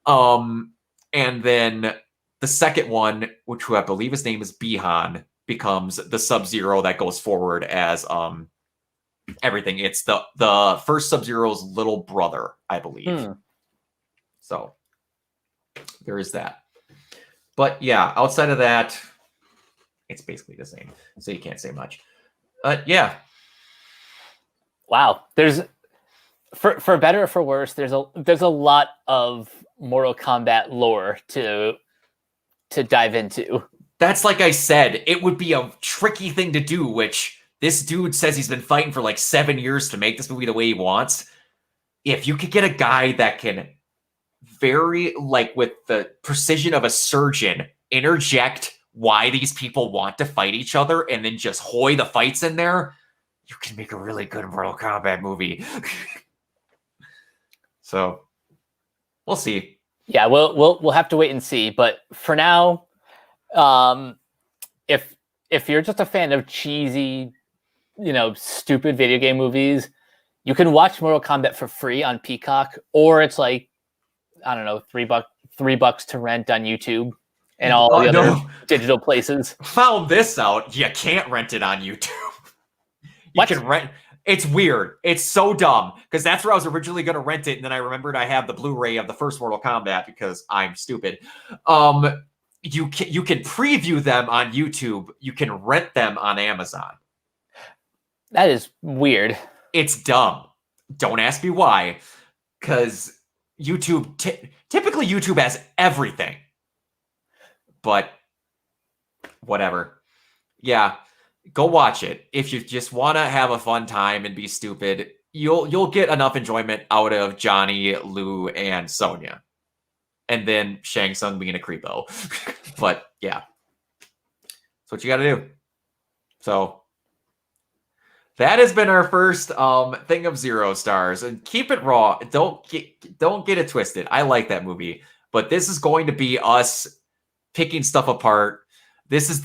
And then the second one, which I believe his name is Bihan, becomes the Sub-Zero that goes forward as everything. It's the first Sub-Zero's little brother, I believe. So there is that. But yeah, outside of that, it's basically the same. So you can't say much. Yeah. Wow. There's for better or for worse, there's a lot of Mortal Kombat lore to dive into. That's like I said, it would be a tricky thing to do, which this dude says he's been fighting for like 7 years to make this movie the way he wants. If you could get a guy that can very, like with the precision of a surgeon, interject why these people want to fight each other and then just hoy the fights in there, you can make a really good Mortal Kombat movie. So we'll see. Yeah, we'll have to wait and see. But for now, if you're just a fan of cheesy, stupid video game movies, you can watch Mortal Kombat for free on Peacock, or it's like, I don't know, $3 to rent on YouTube and all the other digital places. Found this out. You can't rent it on YouTube. You can rent. It's weird. It's so dumb because that's where I was originally going to rent it, and then I remembered I have the Blu-ray of the first Mortal Kombat because I'm stupid. You can preview them on YouTube. You can rent them on Amazon. That is weird. It's dumb. Don't ask me why, because YouTube typically YouTube has everything. But whatever. Yeah. Go watch it. If you just want to have a fun time and be stupid, you'll get enough enjoyment out of Johnny, Lou, and Sonya. And then Shang Tsung being a creepo. But yeah. That's what you got to do. So that has been our first thing of 0 stars. And keep it raw. Don't get it twisted. I like that movie. But this is going to be us picking stuff apart. This is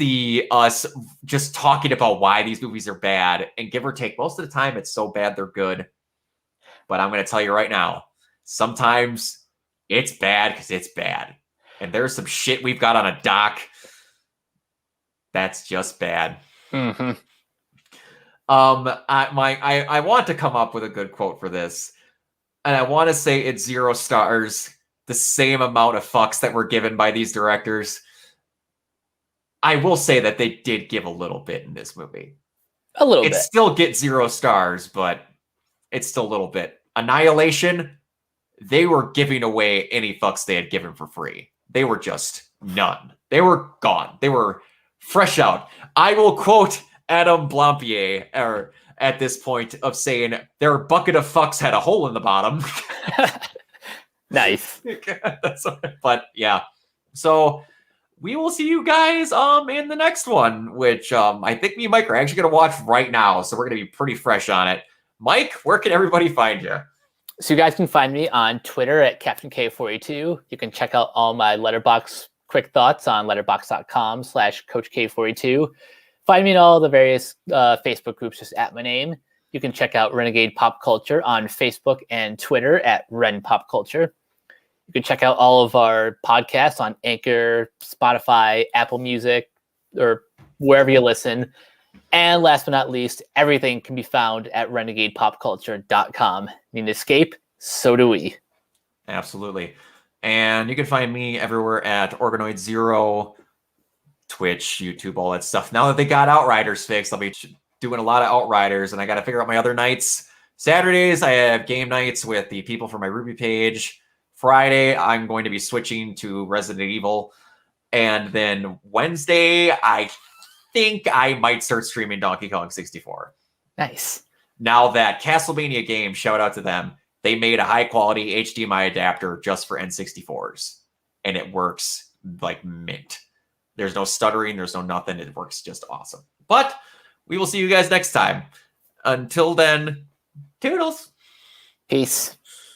us just talking about why these movies are bad, and give or take, most of the time it's so bad they're good. But I'm going to tell you right now, sometimes it's bad because it's bad. And there's some shit we've got on a doc that's just bad. Mm-hmm. I want to come up with a good quote for this, and I want to say it's 0 stars, the same amount of fucks that were given by these directors. I will say that they did give a little bit in this movie. A little bit. It still gets 0 stars, but it's still a little bit. Annihilation, they were giving away any fucks they had given for free. They were just none. They were gone. They were fresh out. I will quote Adam Blampier at this point of saying their bucket of fucks had a hole in the bottom. Nice. But yeah. So we will see you guys in the next one, which I think me and Mike are actually going to watch right now. So we're going to be pretty fresh on it. Mike, where can everybody find you? So you guys can find me on Twitter at Captain K42. You can check out all my Letterboxd quick thoughts on letterboxd.com/Coach K42. Find me in all the various Facebook groups just at my name. You can check out Renegade Pop Culture on Facebook and Twitter at Ren Pop Culture. You can check out all of our podcasts on Anchor, Spotify, Apple Music, or wherever you listen. And last but not least, everything can be found at renegadepopculture.com. Need an escape? So do we. Absolutely. And you can find me everywhere at Organoid Zero, Twitch, YouTube, all that stuff. Now that they got Outriders fixed, I'll be doing a lot of Outriders, and I got to figure out my other nights. Saturdays, I have game nights with the people from my Ruby page. Friday, I'm going to be switching to Resident Evil. And then Wednesday, I think I might start streaming Donkey Kong 64. Nice. Now that Castlevania game, shout out to them, they made a high quality HDMI adapter just for N64s. And it works like mint. There's no stuttering, there's no nothing. It works just awesome. But we will see you guys next time. Until then, toodles. Peace.